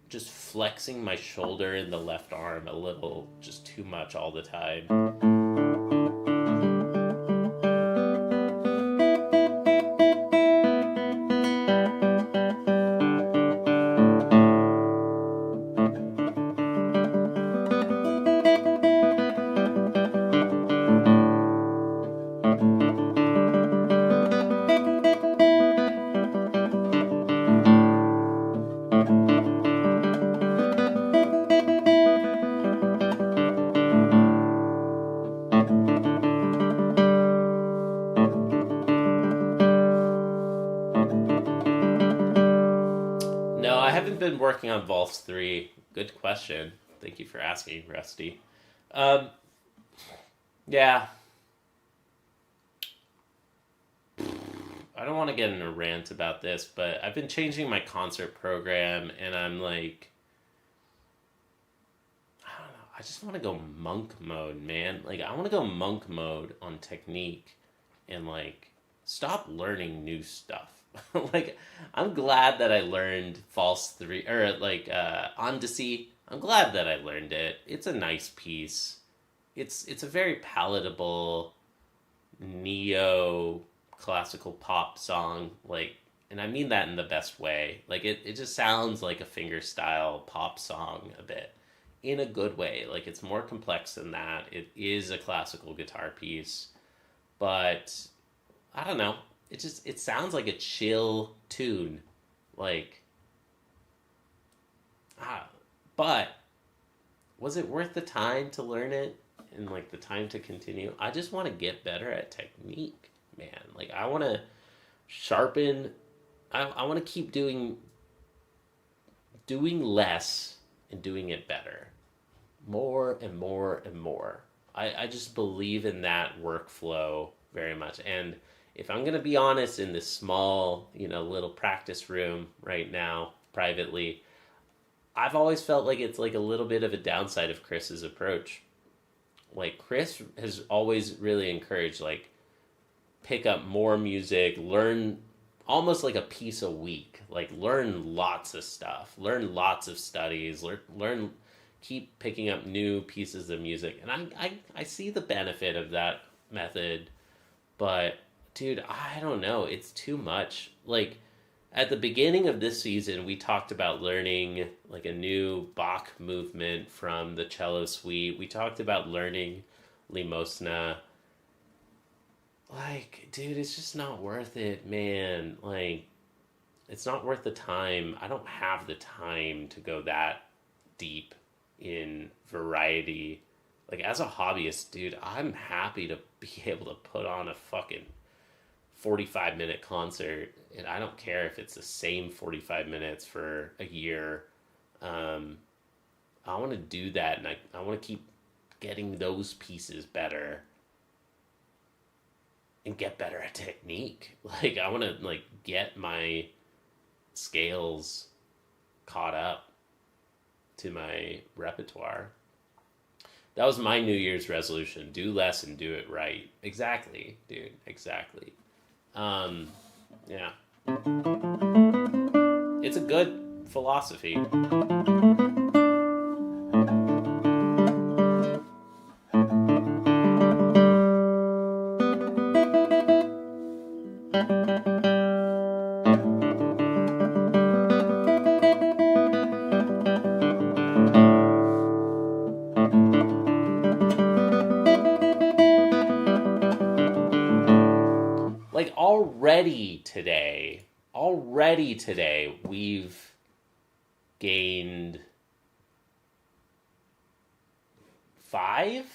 just flexing my shoulder in the left arm a little, just too much all the time. Working on Valse 3. Good question. Thank you for asking, Rusty. Yeah. I don't want to get in a rant about this, but I've been changing my concert program, and I'm like, I don't know. I just want to go monk mode, man. Like, I want to go monk mode on technique and, like, stop learning new stuff. Like, I'm glad that I learned false three, or, like, Ondacy. I'm glad that I learned it. It's a nice piece. It's a very palatable neo classical pop song. Like, and I mean that in the best way. Like, it just sounds like a fingerstyle pop song a bit in a good way. Like, it's more complex than that. It is a classical guitar piece, but I don't know. It sounds like a chill tune. Like, ah, but was it worth the time to learn it and like the time to continue? I just want to get better at technique, man. Like, I want to sharpen. I want to keep doing less and doing it better, more and more and more. I just believe in that workflow very much. And if I'm gonna be honest, in this small, little practice room right now, privately, I've always felt like it's like a little bit of a downside of Chris's approach. Like, Chris has always really encouraged, like, pick up more music, learn almost like a piece a week, like, learn lots of stuff, learn lots of studies, learn keep picking up new pieces of music. And I see the benefit of that method, but dude, I don't know, it's too much. Like, at the beginning of this season, we talked about learning like a new Bach movement from the cello suite. We talked about learning Limosna. Like, dude, it's just not worth it, man. Like, it's not worth the time. I don't have the time to go that deep in variety. Like, as a hobbyist, dude, I'm happy to be able to put on a fucking 45-minute concert, and I don't care if it's the same 45 minutes for a year. Um, I want to do that, and I want to keep getting those pieces better and get better at technique. Like, I want to like get my scales caught up to my repertoire. That was my New Year's resolution. Do less and do it right. Exactly, dude. Exactly. Um, yeah. It's a good philosophy. Like, already today, we've gained five,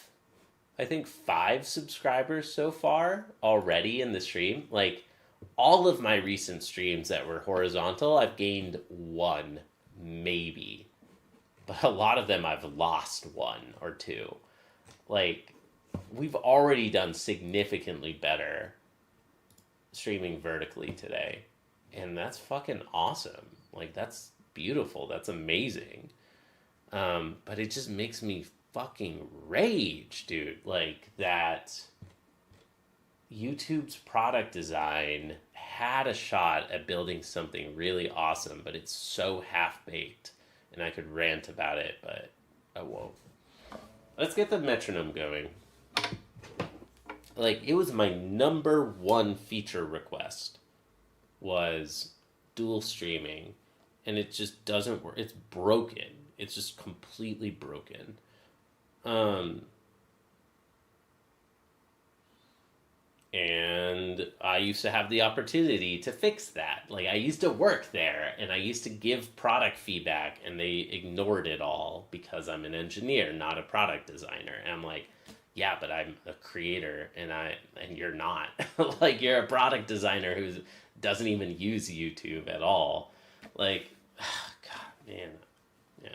I think 5 subscribers so far already in the stream. Like, all of my recent streams that were horizontal, I've gained one, maybe. But a lot of them I've lost one or two. Like, we've already done significantly better streaming vertically today. And that's fucking awesome. Like, that's beautiful. That's amazing. But it just makes me fucking rage, dude. Like, that YouTube's product design had a shot at building something really awesome, but it's so half-baked. And I could rant about it, but I won't. Let's get the metronome going. Like, it was my number one feature request was dual streaming, and it just doesn't work. It's broken. It's just completely broken. And I used to have the opportunity to fix that. Like, I used to work there, and I used to give product feedback, and they ignored it all because I'm an engineer, not a product designer. And I'm like, yeah, but I'm a creator, and you're not. Like, you're a product designer who doesn't even use YouTube at all. Like, God, man, yeah.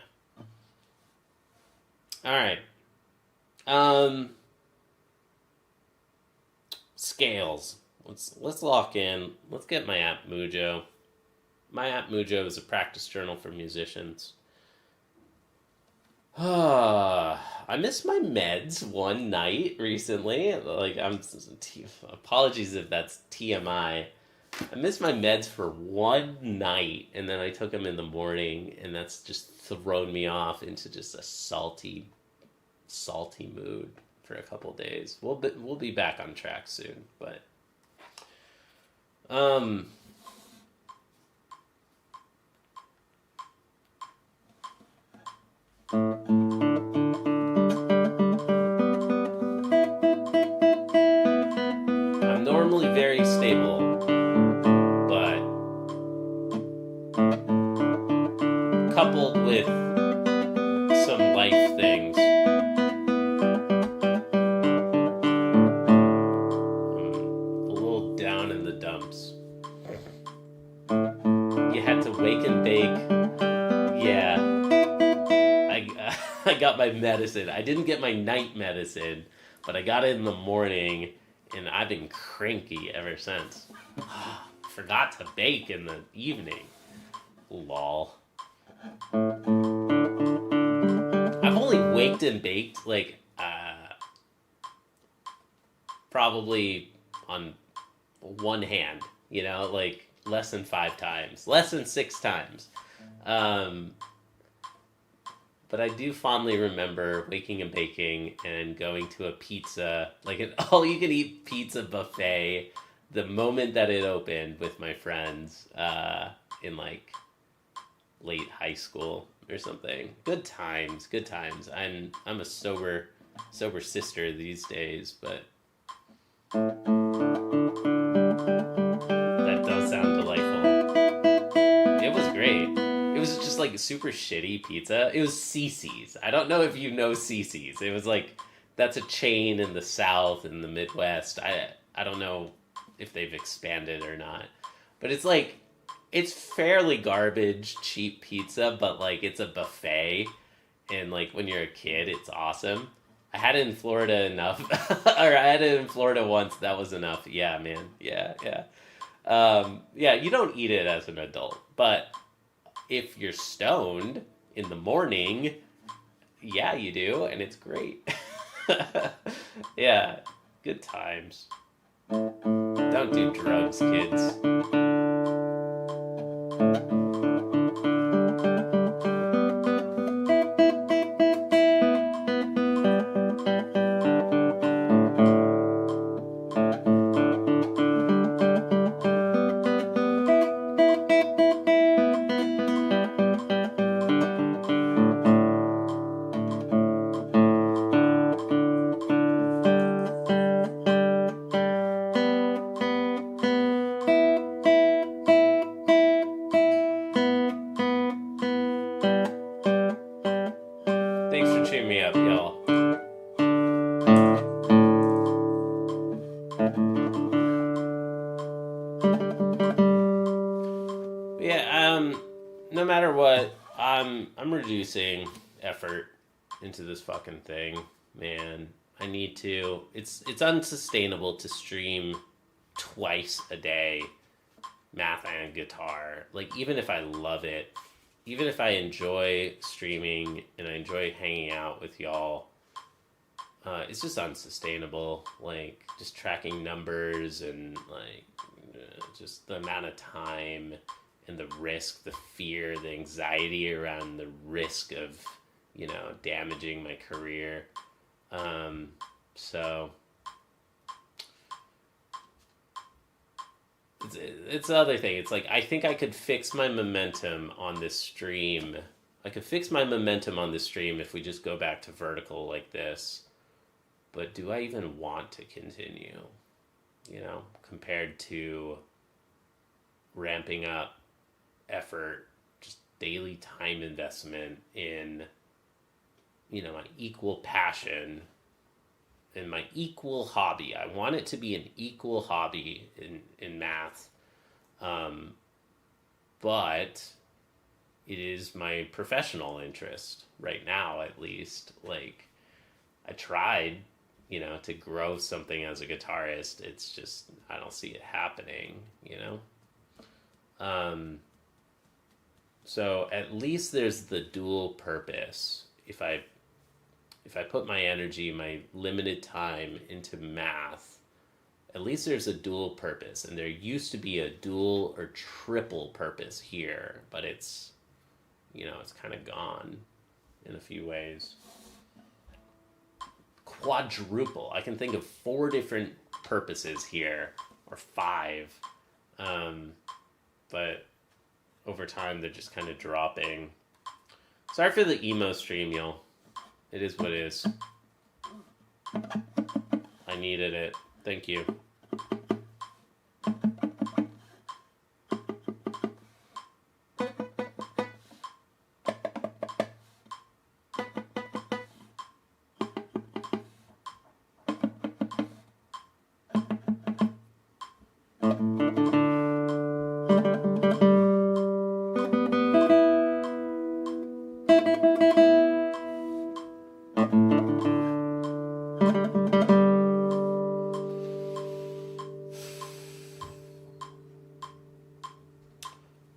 All right. Scales. Let's lock in. Let's get my app Mujo. My app Mujo is a practice journal for musicians. I missed my meds one night recently. Like apologies if that's TMI. I missed my meds for one night, and then I took them in the morning, and that's just thrown me off into just a salty mood for a couple days. We'll be back on track soon, but um, I'm normally very stable, but coupled with some life things, a little down in the dumps. You had to wake and bake. Yeah, I got my medicine. I didn't get my night medicine, but I got it in the morning, and I've been cranky ever since. Forgot to bake in the evening. Lol. I've only waked and baked like probably on one hand, like less than 5 times, less than 6 times. Um, but I do fondly remember waking and baking and going to a pizza, like an all you can eat pizza buffet, the moment that it opened with my friends in like late high school or something. Good times, good times. I'm a sober sister these days, but that does sound delightful. It was great. It was just like super shitty pizza. It was Cece's. I don't know if you know Cece's. It was like that's a chain in the South and the Midwest. I don't know if they've expanded or not, but it's fairly garbage cheap pizza, but like it's a buffet, and like when you're a kid, it's awesome. I had it in Florida enough, or I had it in Florida once. That was enough. Yeah, man. Yeah, yeah. Yeah, you don't eat it as an adult, but if you're stoned in the morning, yeah, you do, and it's great. Yeah, good times. Don't do drugs, kids. Thanks for cheering me up, y'all. Yeah, no matter what, I'm reducing effort into this fucking thing, man. I need to. It's unsustainable to stream twice a day, math and guitar. Like even if I love it, even if I enjoy streaming and I enjoy hanging out with y'all, it's just unsustainable. Like just tracking numbers and like just the amount of time and the risk, the fear, the anxiety around the risk of damaging my career. So it's the other thing. It's like I think I could fix my momentum on this stream. I could fix my momentum on this stream if we just go back to vertical like this. But do I even want to continue? Compared to ramping up effort, just daily time investment in, my equal passion and my equal hobby. I want it to be an equal hobby in math. But it is my professional interest right now, at least. Like, I tried to grow something as a guitarist. It's just, I don't see it happening. So at least there's the dual purpose. If I put my energy, my limited time into math, at least there's a dual purpose. And there used to be a dual or triple purpose here, but it's kind of gone in a few ways. Quadruple. I can think of 4 different purposes here, or 5. But over time, they're just kind of dropping. Sorry for the emo stream, y'all. It is what it is. I needed it. Thank you.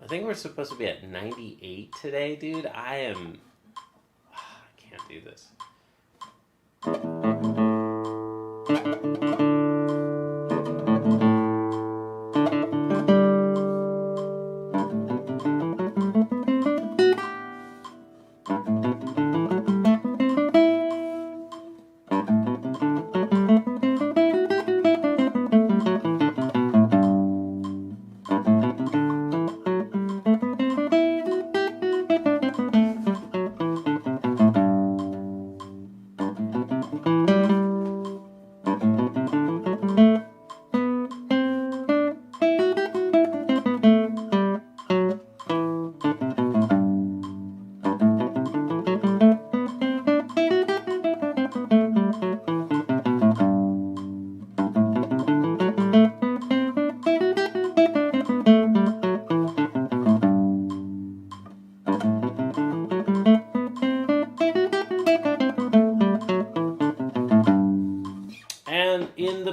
I think we're supposed to be at 98 today, dude. I can't do this.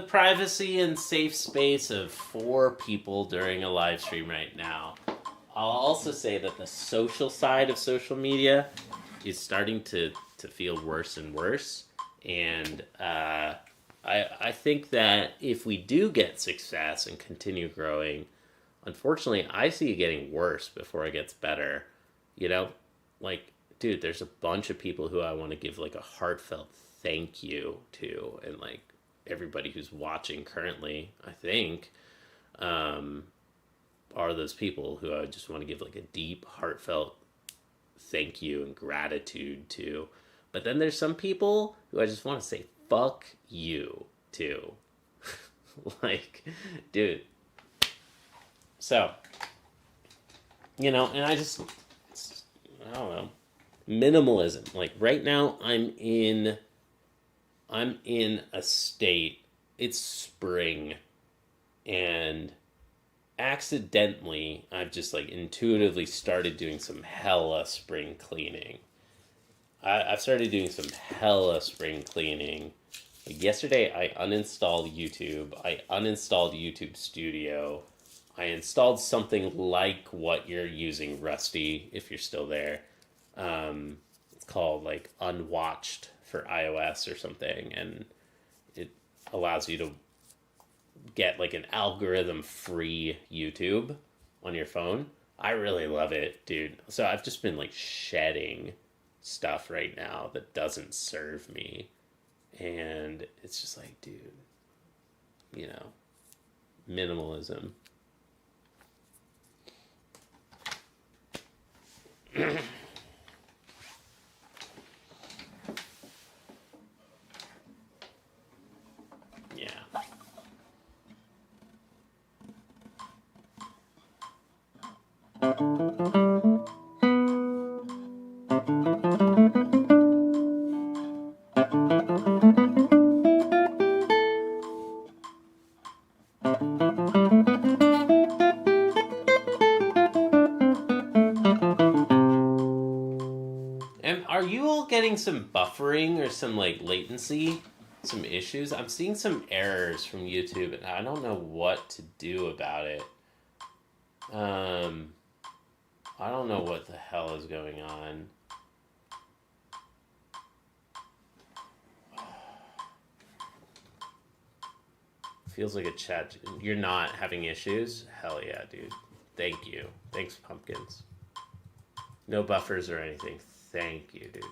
Privacy and safe space of 4 people during a live stream right now. I'll also say that the social side of social media is starting to feel worse and worse. And I think that if we do get success and continue growing, unfortunately, I see it getting worse before it gets better. Like, dude, there's a bunch of people who I want to give like a heartfelt thank you to, and like everybody who's watching currently, I think, are those people who I just want to give like a deep, heartfelt thank you and gratitude to. But then there's some people who I just want to say fuck you to. Like, dude. So, and I don't know. Minimalism. Like right now I'm in a state, it's spring, and accidentally I've just like intuitively started doing some hella spring cleaning. I've started doing some hella spring cleaning. Like yesterday I uninstalled YouTube, I uninstalled YouTube Studio, I installed something like what you're using, Rusty, if you're still there. It's called like Unwatched for iOS or something, and it allows you to get like an algorithm free YouTube on your phone. I really love it, dude. So I've just been like shedding stuff right now that doesn't serve me, and it's just like, dude, minimalism. And are you all getting some buffering or some like latency some issues. I'm seeing some errors from YouTube, and I don't know what to do about it. I don't know what the hell is going on. Feels like a chat. You're not having issues? Hell yeah, dude. Thank you. Thanks, pumpkins. No buffers or anything. Thank you, dude.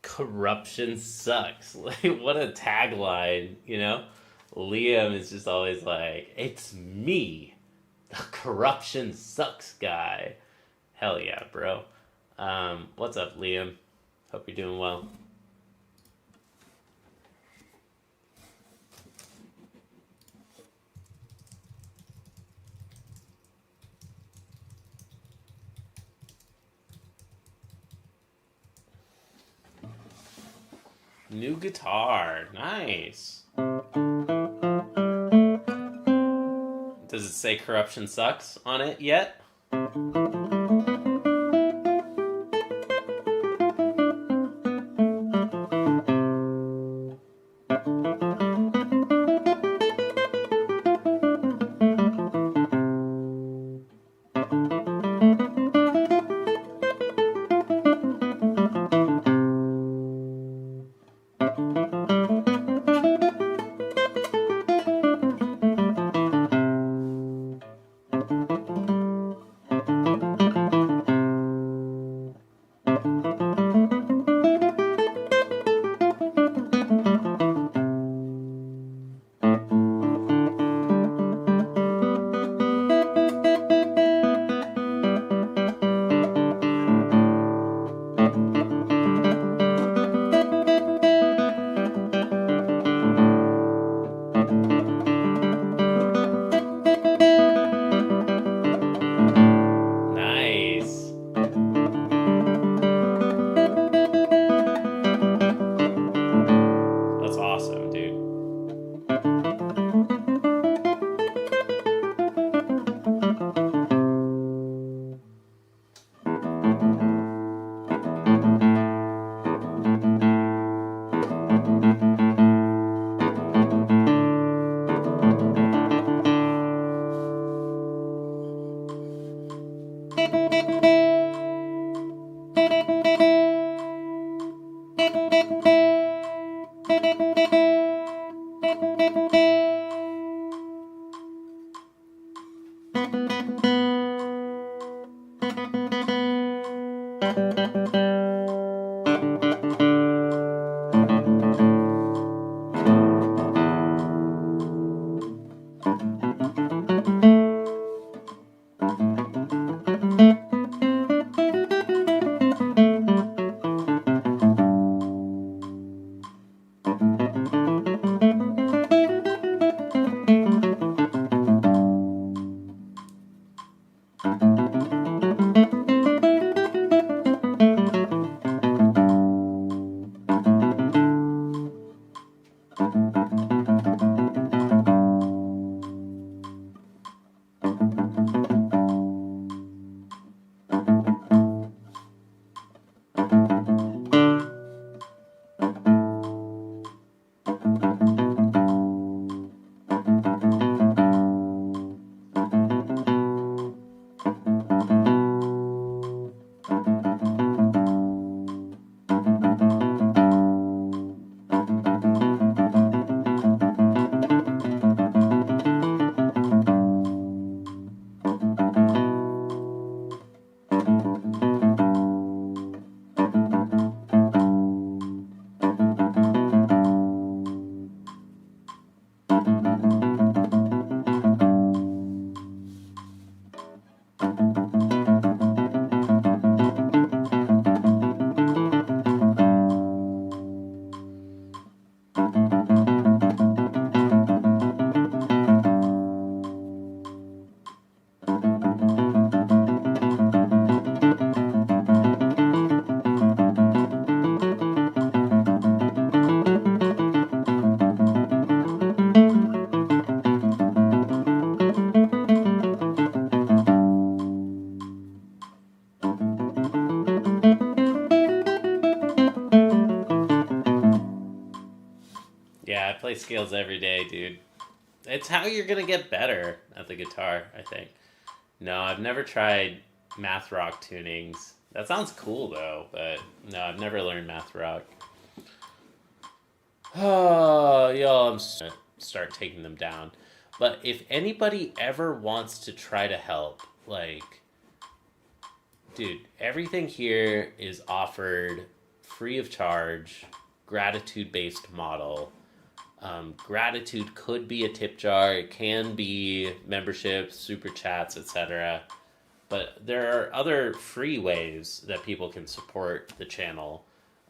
Corruption sucks. Like, what a tagline, you know? Liam is just always like, it's me, the corruption sucks guy. Hell yeah, bro. What's up, Liam? Hope you're doing well. New guitar. Nice. Does it say corruption sucks on it yet? Yeah, I play scales every day, dude. It's how you're gonna get better at the guitar, I think. No, I've never tried math rock tunings. That sounds cool though, but no, I've never learned math rock. Oh, y'all, start taking them down. But if anybody ever wants to try to help, like, dude, everything here is offered free of charge, gratitude based model. Gratitude could be a tip jar, it can be memberships, super chats, etc. But there are other free ways that people can support the channel.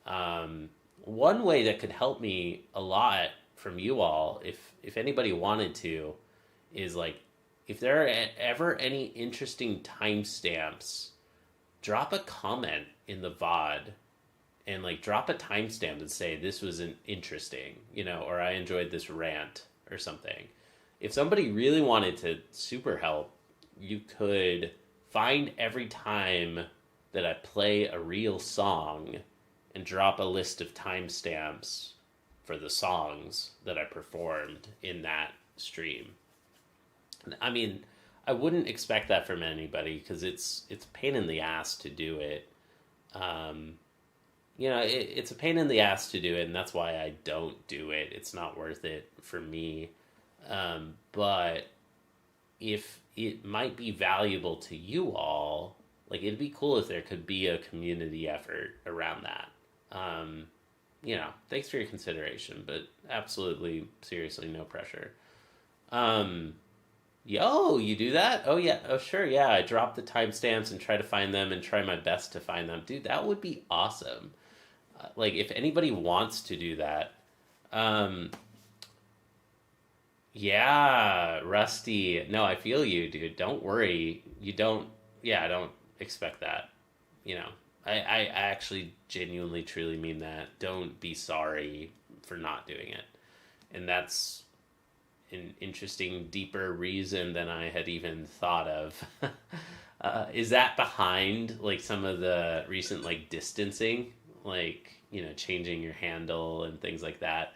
One way that could help me a lot from you all, if anybody wanted to, is like if there are ever any interesting timestamps, drop a comment in the VOD and like drop a timestamp and say this was an interesting, or I enjoyed this rant or something. If somebody really wanted to super help, you could find every time that I play a real song and drop a list of timestamps for the songs that I performed in that stream. I mean, I wouldn't expect that from anybody because it's a pain in the ass to do it. Um, it's a pain in the ass to do it, and that's why I don't do it. It's not worth it for me. But if it might be valuable to you all, like it'd be cool if there could be a community effort around that. Thanks for your consideration, but absolutely, seriously, no pressure. Um, Yo, you do that? Oh yeah. Oh sure. Yeah, I drop the timestamps and try to find them and try my best to find them. Dude, that would be awesome. Like if anybody wants to do that. Um, yeah, Rusty. No, I feel you, dude. Don't worry. You don't. Yeah, I don't expect that. You know, I actually genuinely, truly mean that. Don't be sorry for not doing it. And that's an interesting, deeper reason than I had even thought of. Is that behind like some of the recent like distancing, like changing your handle and things like that?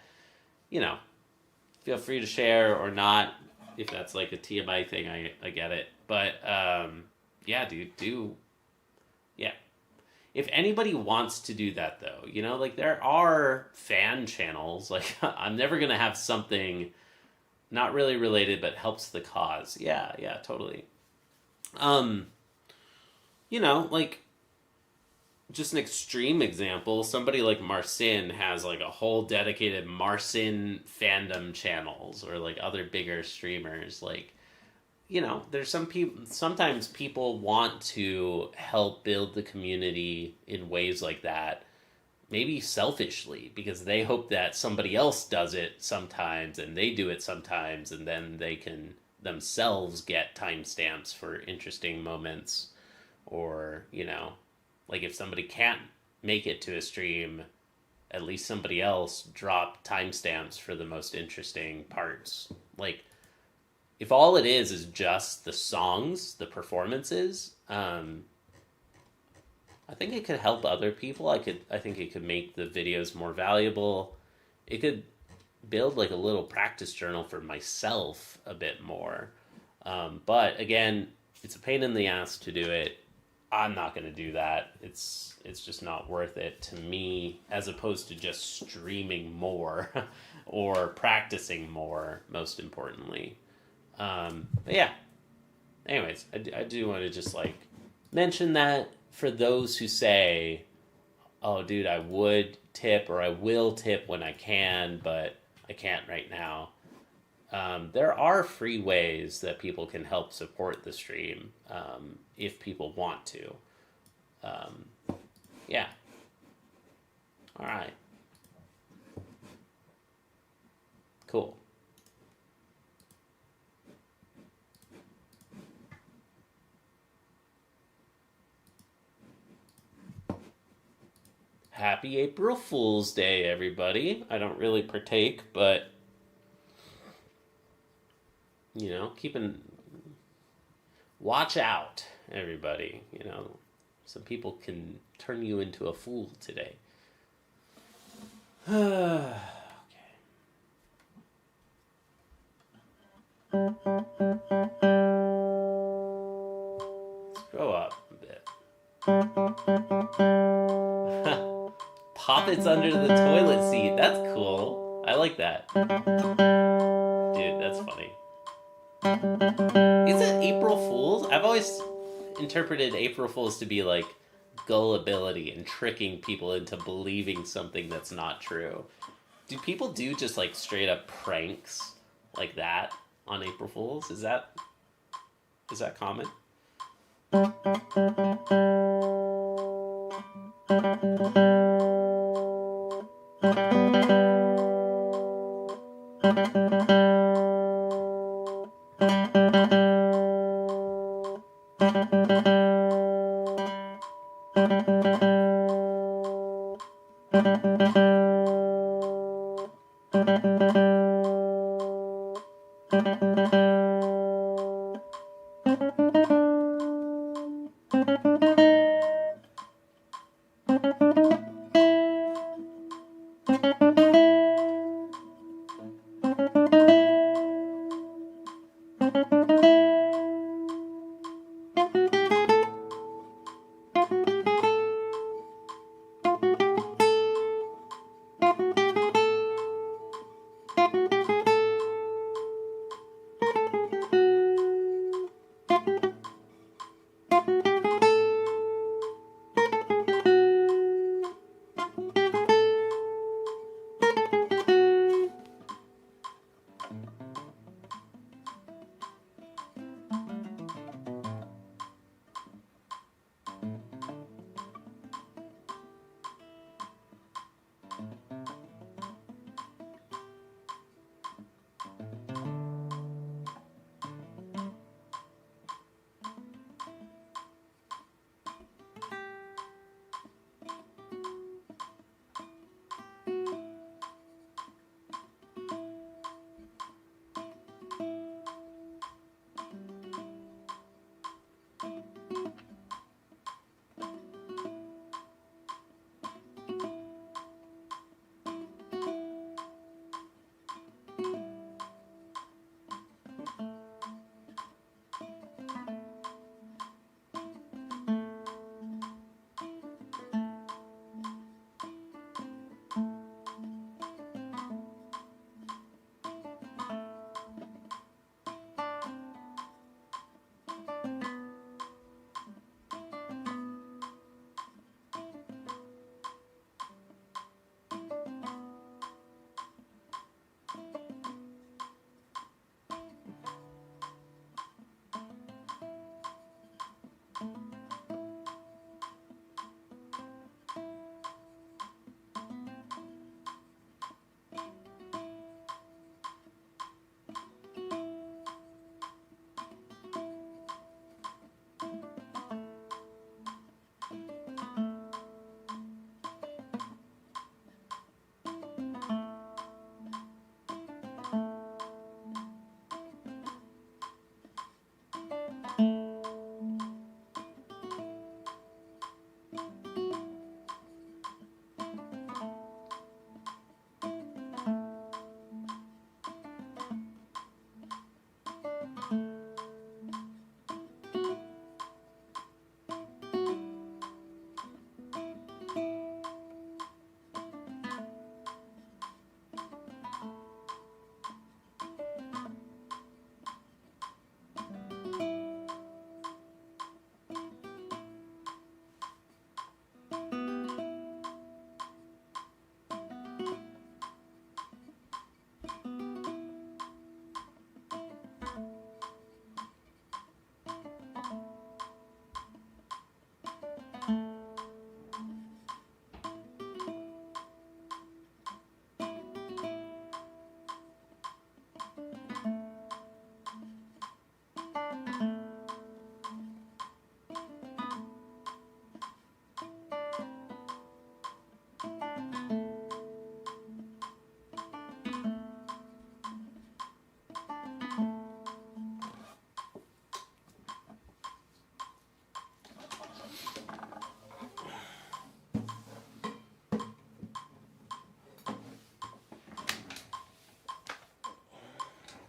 You know, feel free to share or not if that's like a TMI thing. I get it, but yeah, dude, do yeah. If anybody wants to do that though, like there are fan channels. Like I'm never gonna have something not really related but helps the cause. Yeah, yeah, totally. Um, like just an extreme example, somebody like Marcin has like a whole dedicated Marcin fandom channels or like other bigger streamers. Like, there's some people, sometimes people want to help build the community in ways like that, maybe selfishly, because they hope that somebody else does it sometimes and they do it sometimes, and then they can themselves get timestamps for interesting moments. Or, like if somebody can't make it to a stream, at least somebody else drop timestamps for the most interesting parts. Like, if all it is just the songs, the performances, I think it could help other people. I think it could make the videos more valuable. It could build like a little practice journal for myself a bit more. But again, it's a pain in the ass to do it. I'm not going to do that. It's just not worth it to me, as opposed to just streaming more or practicing more, most importantly. But yeah, anyways, I do want to just like mention that for those who say, oh, dude, I would tip or I will tip when I can, but I can't right now. There are free ways that people can help support the stream if people want to. Yeah. All right. Cool. Happy April Fool's Day, everybody. I don't really partake, but keeping watch out, everybody. Some people can turn you into a fool today. Okay. Let's go up a bit. Poppets under the toilet seat. That's cool. I like that. Dude, that's funny. Is it April Fools? I've always interpreted April Fools to be like gullibility and tricking people into believing something that's not true. Do people do just like straight up pranks like that on April Fools? Is that common?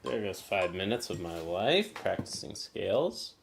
There goes 5 minutes of my life practicing scales.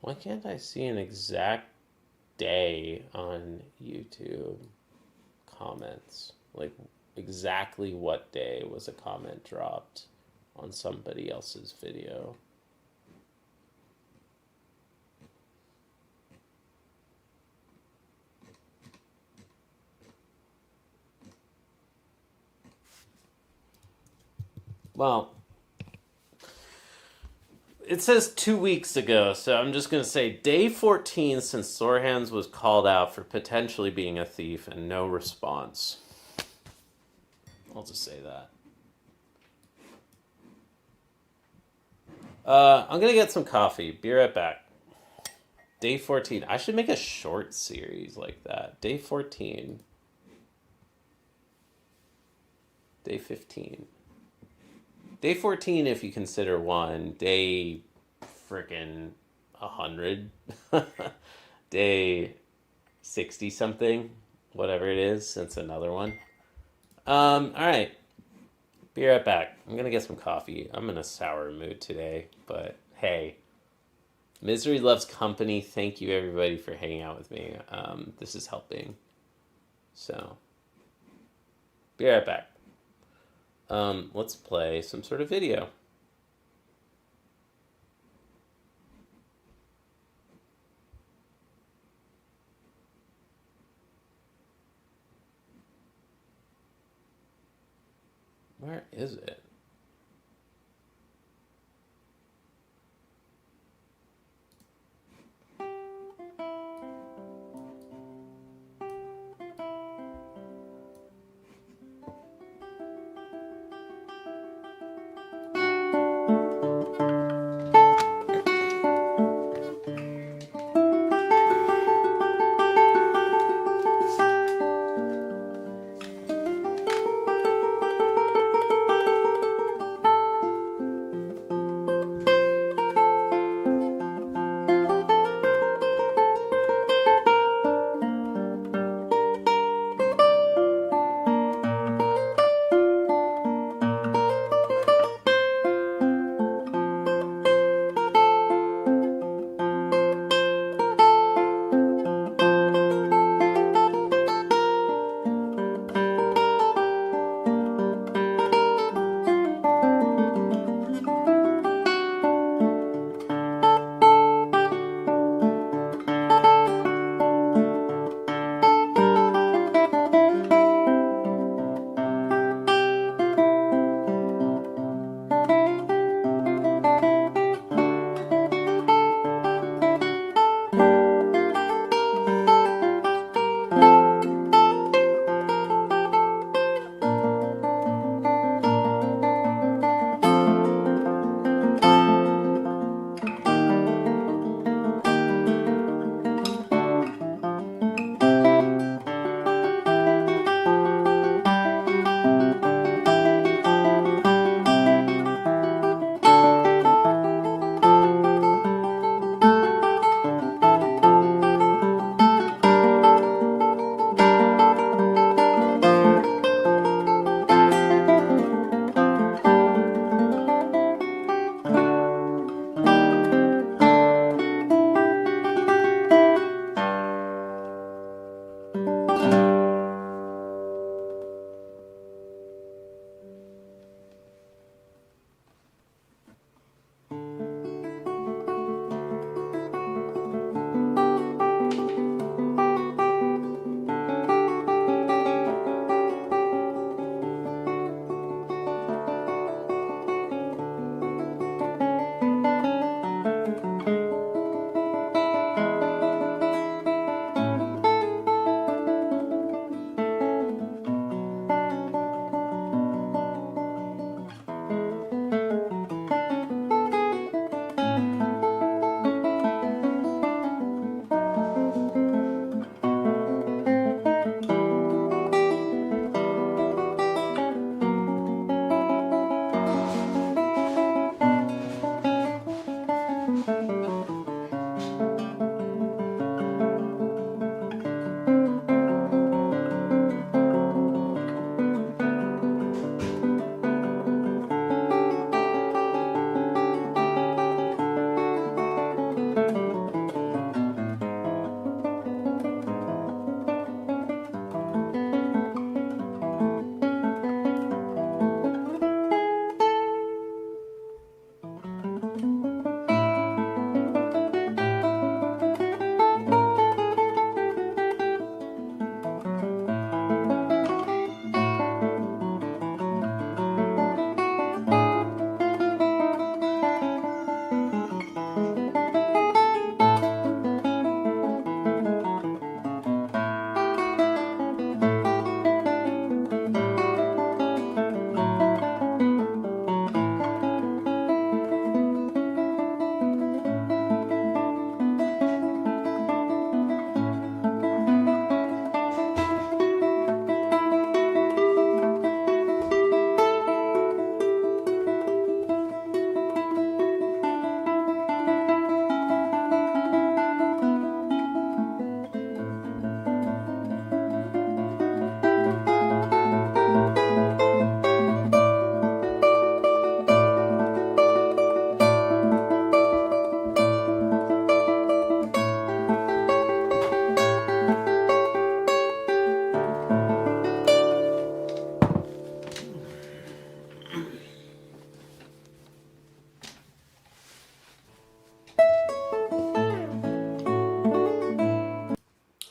Why can't I see an exact day on YouTube comments? Like, exactly what day was a comment dropped on somebody else's video? Well, it says 2 weeks ago, so I'm just going to say day 14 since Sorhands was called out for potentially being a thief and no response. I'll just say that. I'm going to get some coffee. Be right back. Day 14. I should make a short series like that. Day 14. Day 15. Day 14 if you consider one. Day frickin' 100. Day 60 something. Whatever it is, since another one. Alright. Be right back. I'm gonna get some coffee. I'm in a sour mood today, but hey. Misery loves company. Thank you everybody for hanging out with me. This is helping. So, be right back. Let's play some sort of video. Where is it?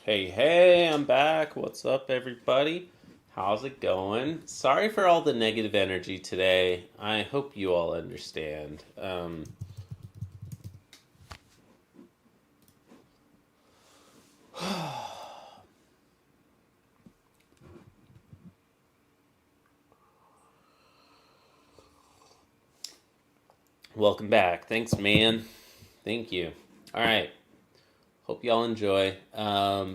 Hey, hey, I'm back. What's up, everybody? How's it going? Sorry for all the negative energy today. I hope you all understand. Welcome back. Thanks, man. Thank you. All right. Hope y'all enjoy. I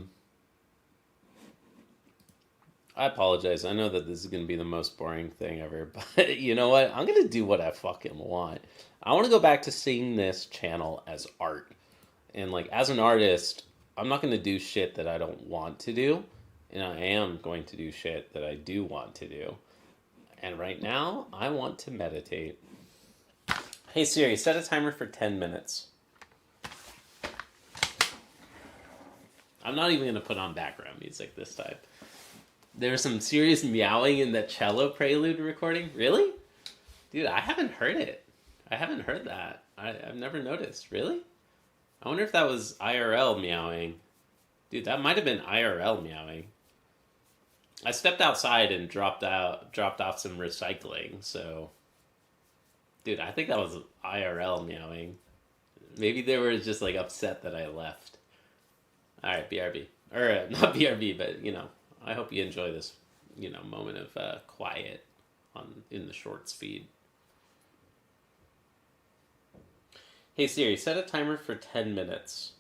apologize. I know that this is going to be the most boring thing ever, but you know what? I'm going to do what I fucking want. I want to go back to seeing this channel as art. And like as an artist, I'm not going to do shit that I don't want to do, and I am going to do shit that I do want to do. And right now, I want to meditate. Hey Siri, set a timer for 10 minutes. I'm not even going to put on background music this time. There was some serious meowing in that cello prelude recording. Really? Dude, I haven't heard it. I haven't heard that. I've never noticed. Really? I wonder if that was IRL meowing. Dude, that might have been IRL meowing. I stepped outside and dropped off some recycling, so dude, I think that was IRL meowing. Maybe they were just like upset that I left. Alright, BRB. Or not BRB, but I hope you enjoy this, moment of quiet in the shorts feed. Hey Siri, set a timer for 10 minutes.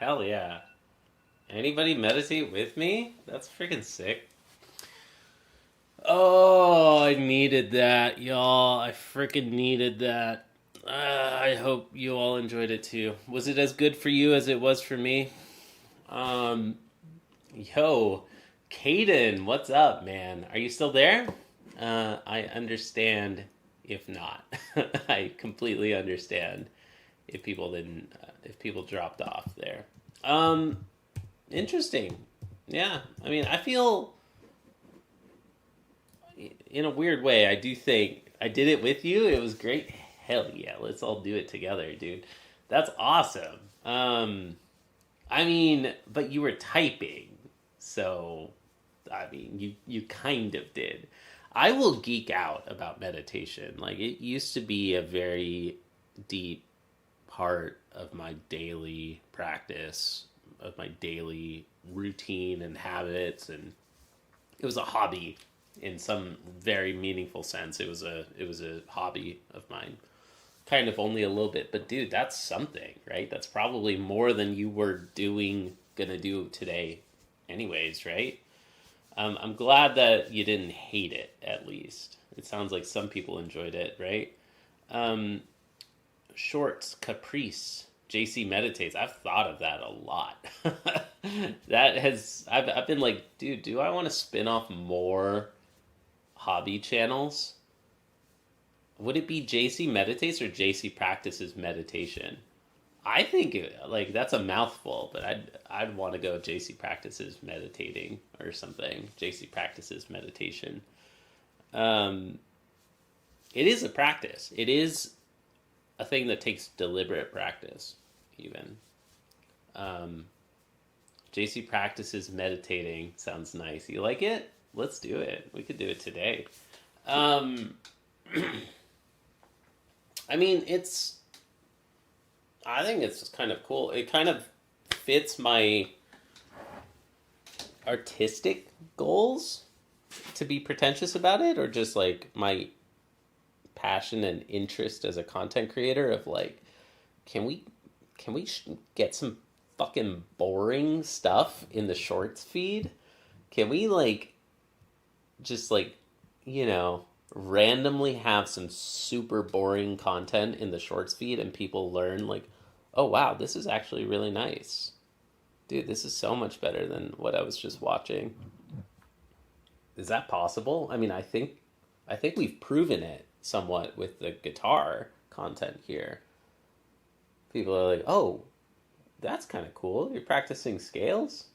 Hell yeah. Anybody meditate with me? That's freaking sick. Oh, I needed that, y'all. I freaking needed that. I hope you all enjoyed it too. Was it as good for you as it was for me? Um, Yo, Caden, what's up, man? Are you still there? I understand if not. I completely understand if people didn't, if people dropped off there. Um, Interesting. Yeah, I mean, I feel in a weird way. I do think I did it with you. It was great. Hell yeah, let's all do it together, dude. That's awesome. I mean, but you were typing, so I mean, you kind of did. I will geek out about meditation. Like it used to be a very deep part of my daily practice, of my daily routine and habits, and it was a hobby in some very meaningful sense. It was a hobby of mine, kind of only a little bit, but dude, that's something, right? That's probably more than you were gonna do today, anyways, right? I'm glad that you didn't hate it. At least it sounds like some people enjoyed it, right? Um, Shorts, Caprice, JC meditates. I've thought of that a lot. I've been like, dude, do I want to spin off more hobby channels? Would it be JC meditates or JC practices meditation? I think like that's a mouthful, but I'd want to go JC practices meditating or something. JC practices meditation. Um, it is a practice. It is a thing that takes deliberate practice, even. Um, JC practices meditating sounds nice. You like it? Let's do it. We could do it today. Um, I mean, I think it's kind of cool. It kind of fits my artistic goals to be pretentious about it, or just like my passion and interest as a content creator of like, can we get some fucking boring stuff in the shorts feed? Can we like just like, you know, randomly have some super boring content in the shorts feed and people learn like, oh wow, this is actually really nice. Dude, this is so much better than what I was just watching. Is that possible? I mean, I think we've proven it somewhat with the guitar content here. People are like, "Oh, that's kind of cool. You're practicing scales?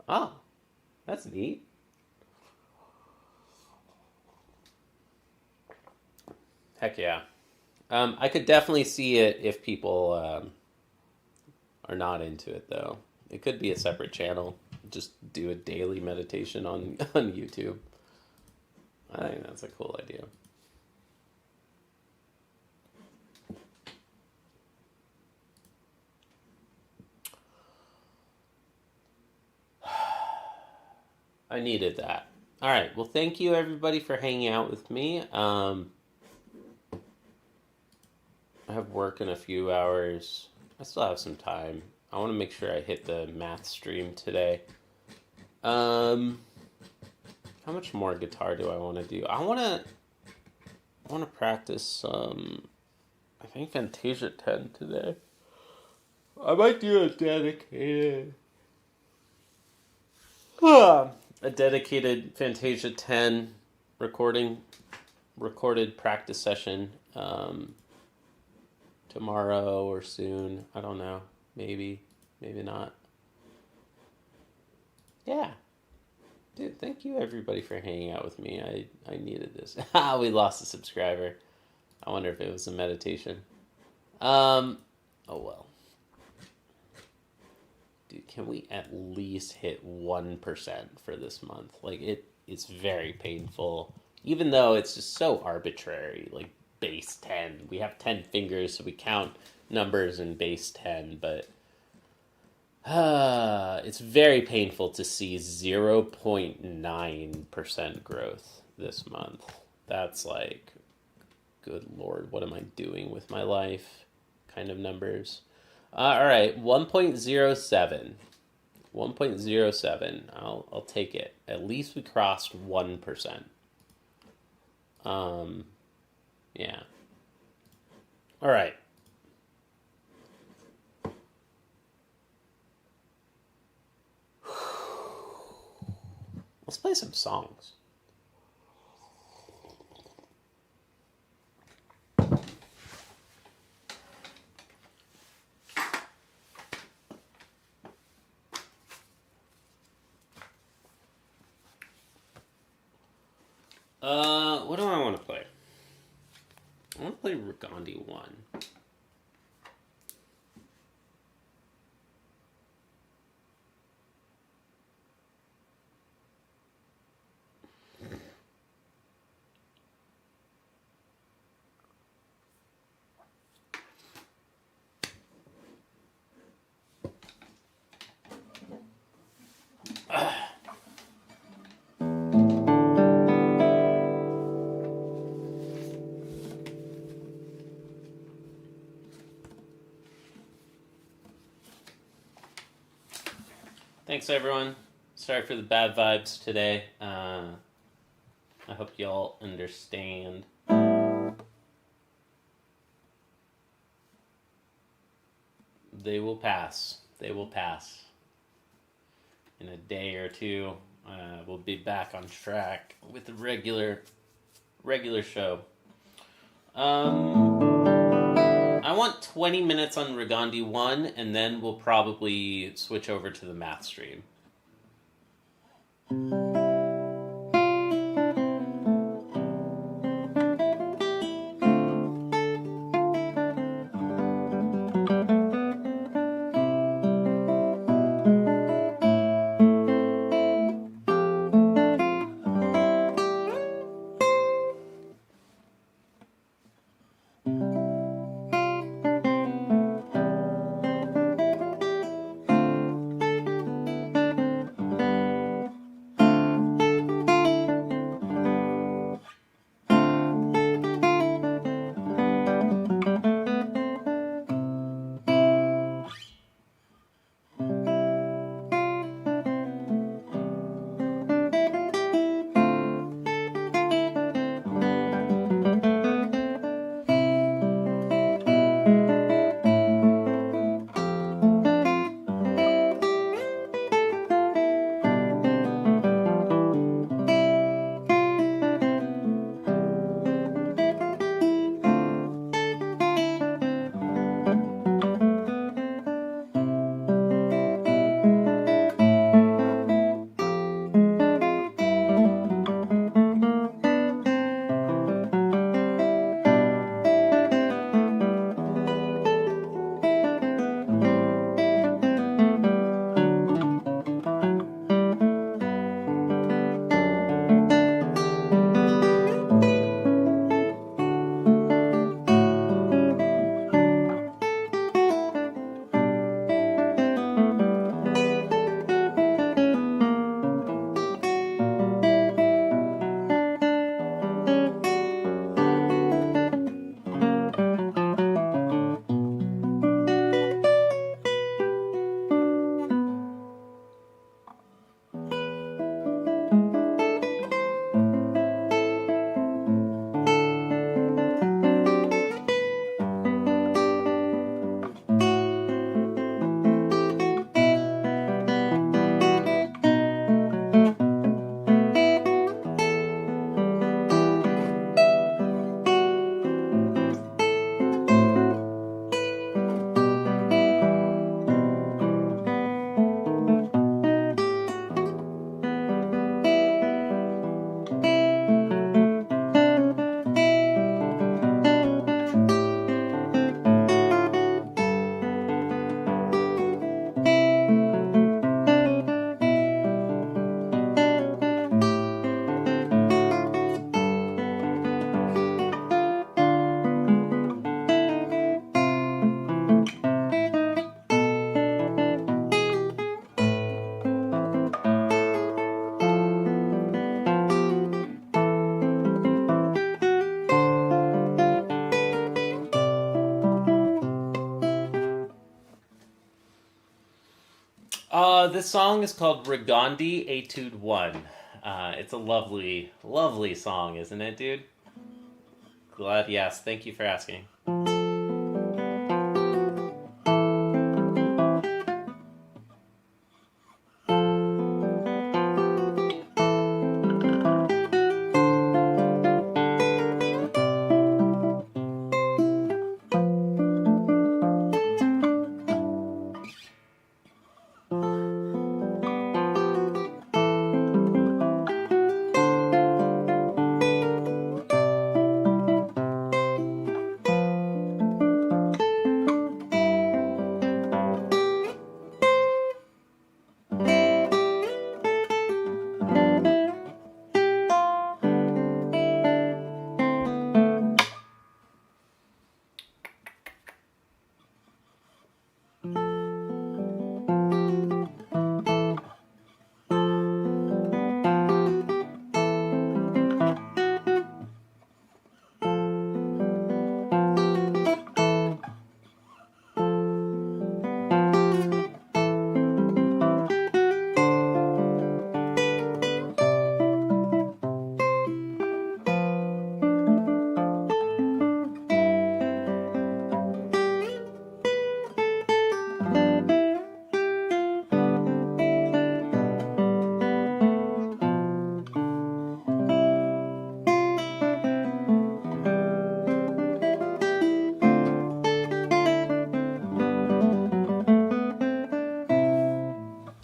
Oh, that's neat." Heck yeah. I could definitely see it if people are not into it, though. It could be a separate channel. Just do a daily meditation on on YouTube. I think that's a cool idea. I needed that. All right. Well, thank you everybody for hanging out with me. I have work in a few hours. I still have some time. I want to make sure I hit the math stream today. Um, how much more guitar do I want to do? I want to practice some. I think Fantasia 10 today. I might do a dedicated Fantasia 10 recording recorded practice session tomorrow or soon. I don't know. Maybe, maybe not. Yeah. Dude, thank you everybody for hanging out with me. I needed this. We lost a subscriber. I wonder if it was a meditation. Um, oh well. Dude, can we at least hit 1% for this month? Like it's very painful. Even though it's just so arbitrary, like base 10. We have 10 fingers, so we count numbers in base 10, but it's very painful to see 0.9% growth this month. That's like, good lord, what am I doing with my life kind of numbers. All right, 1.07. 1.07. I'll take it. At least we crossed 1%. Yeah. All right. Let's play some songs. What do I want to play? I want to play Rigondi 1. Thanks, everyone. Sorry for the bad vibes today. I hope y'all understand. They will pass. They will pass. In a day or two, we'll be back on track with the regular show. I want 20 minutes on Rigondi 1, and then we'll probably switch over to the math stream. This song is called Regandi Etude 1. It's a lovely, lovely song, isn't it, dude? Glad, yes. Thank you for asking.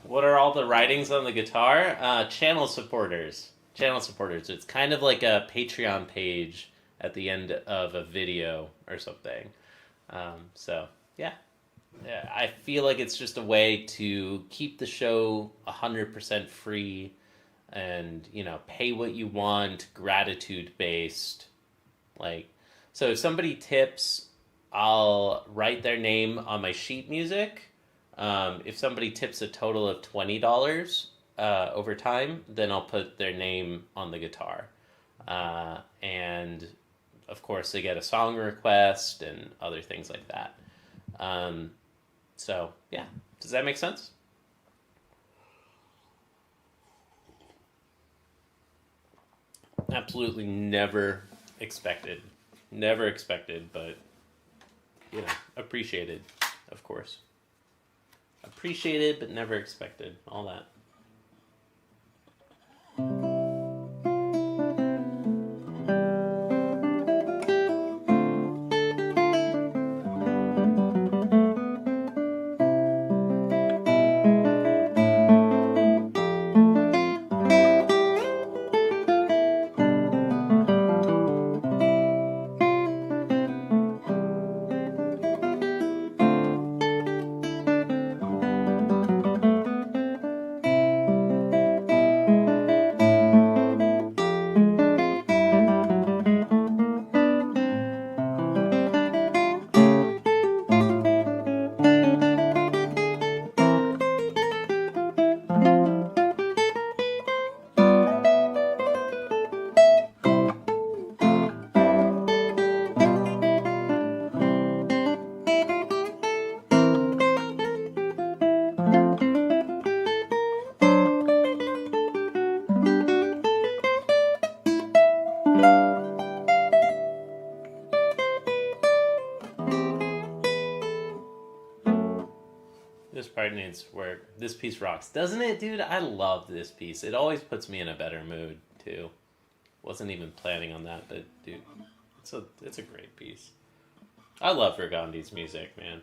What are all the writings on the guitar? Channel supporters. Channel supporters. It's kind of like a Patreon page at the end of a video or something. So, yeah. I feel like it's just a way to keep the show 100% free and, pay what you want, gratitude based. So if somebody tips, I'll write their name on my sheet music. If somebody tips a total of $20 over time, then I'll put their name on the guitar. And of course, they get a song request and other things like that. So, yeah. Does that make sense? Absolutely never expected. Never expected, but, appreciated, of course. Appreciated, but never expected. All that. This part needs work. This piece rocks. Doesn't it, dude? I love this piece. It always puts me in a better mood, too. Wasn't even planning on that, but, dude, it's a great piece. I love Regandi's music, man.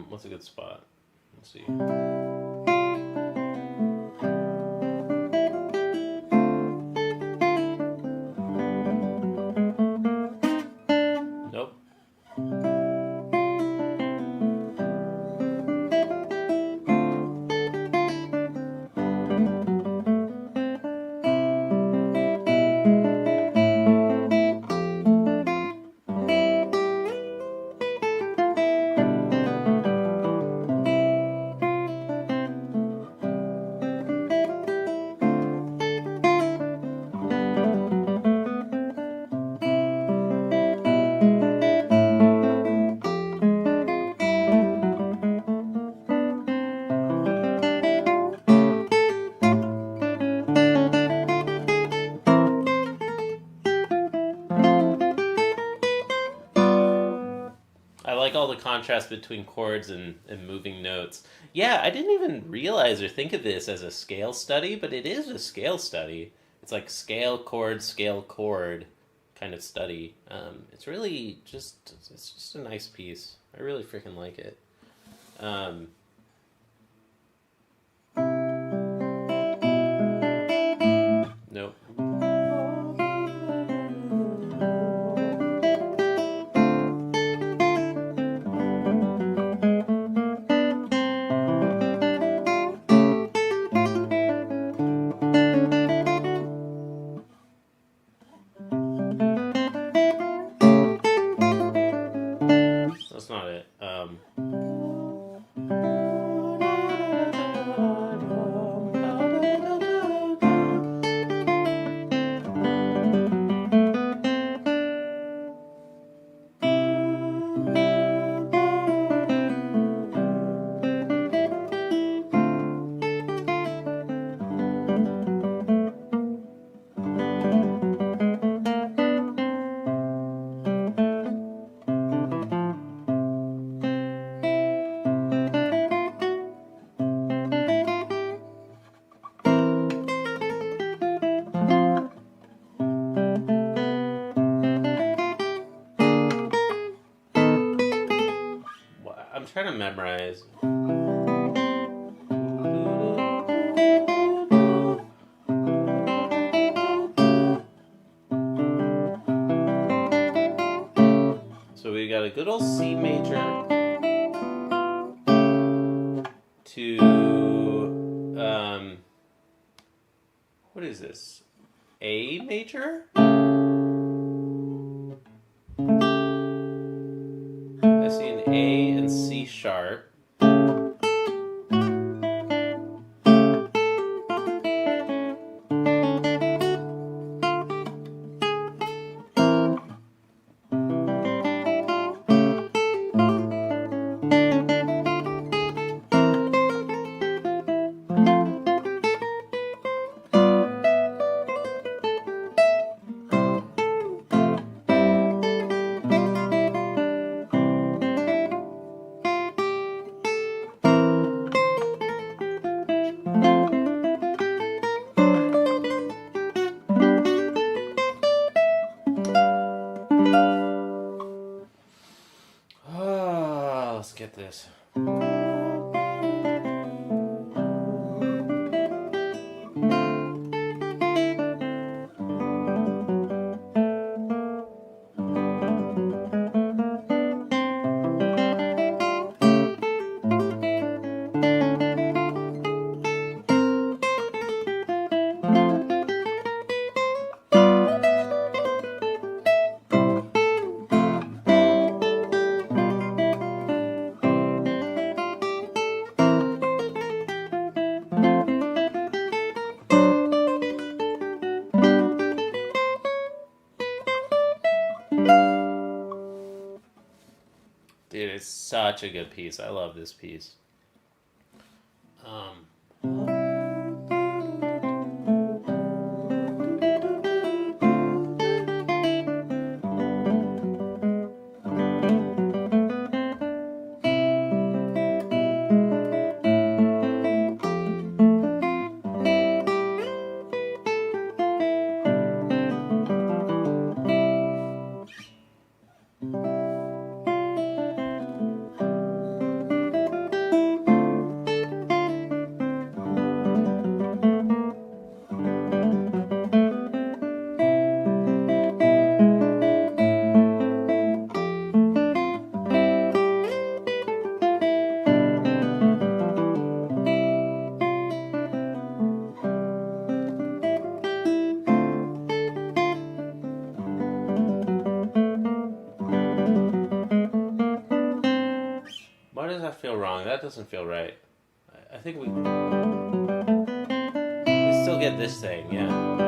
What's a good spot? Let's see. Nope. like all the contrast between chords and moving notes. Yeah, I didn't even realize or think of this as a scale study, but it is a scale study. It's like scale chord kind of study. It's really just it's just a nice piece. I really freaking like it. Um, nope. That's not it. I'm trying to memorize. So we got a good old C major to what is this? A major? I see an A and C sharp. Let's get this. Dude, it's such a good piece. I love this piece. Why does that feel wrong? That doesn't feel right. I think we still get this thing, yeah.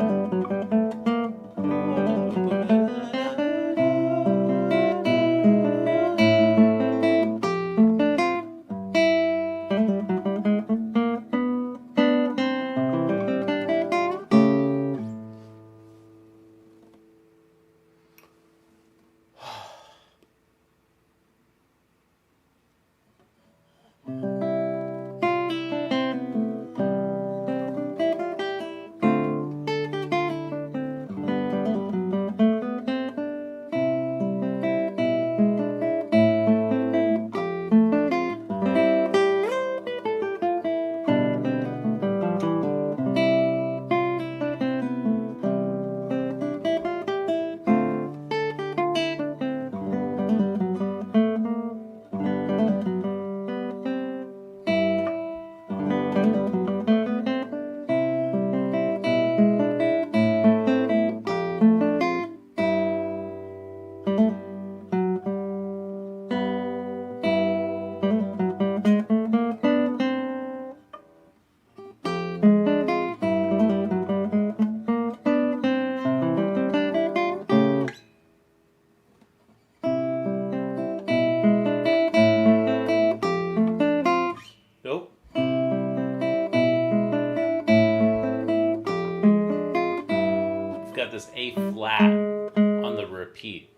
flat on the repeat.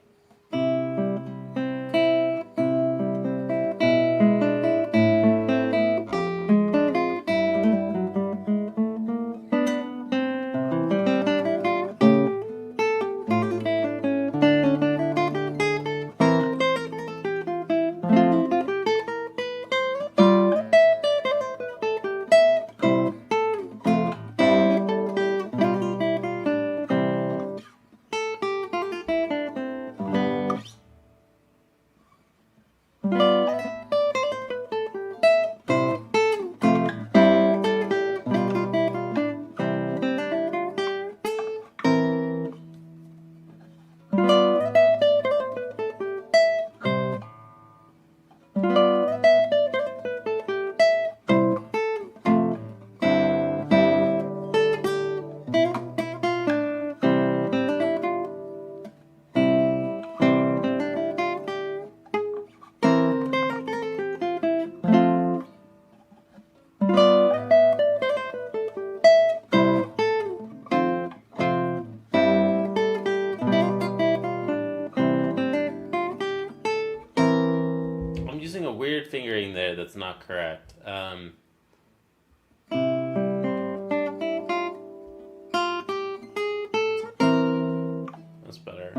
I'm using a weird fingering there that's not correct. That's better.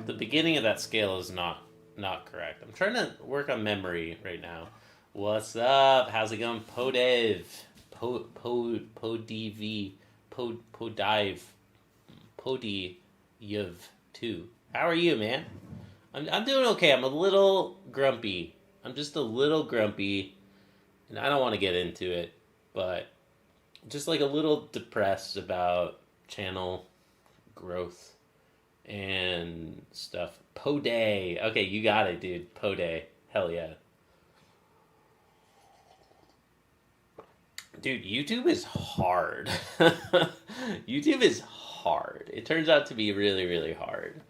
The beginning of that scale is not correct. I'm trying to work on memory right now. What's up? How's it going, Podev? Podiv, Podive, Podiyev 2. How are you, man? I'm doing okay. I'm a little grumpy. I'm just a little grumpy, and I don't want to get into it, but just like a little depressed about channel growth and stuff. Poday. Okay, you got it, dude. Poday. Hell yeah. Dude, YouTube is hard. YouTube is hard. It turns out to be really, really hard.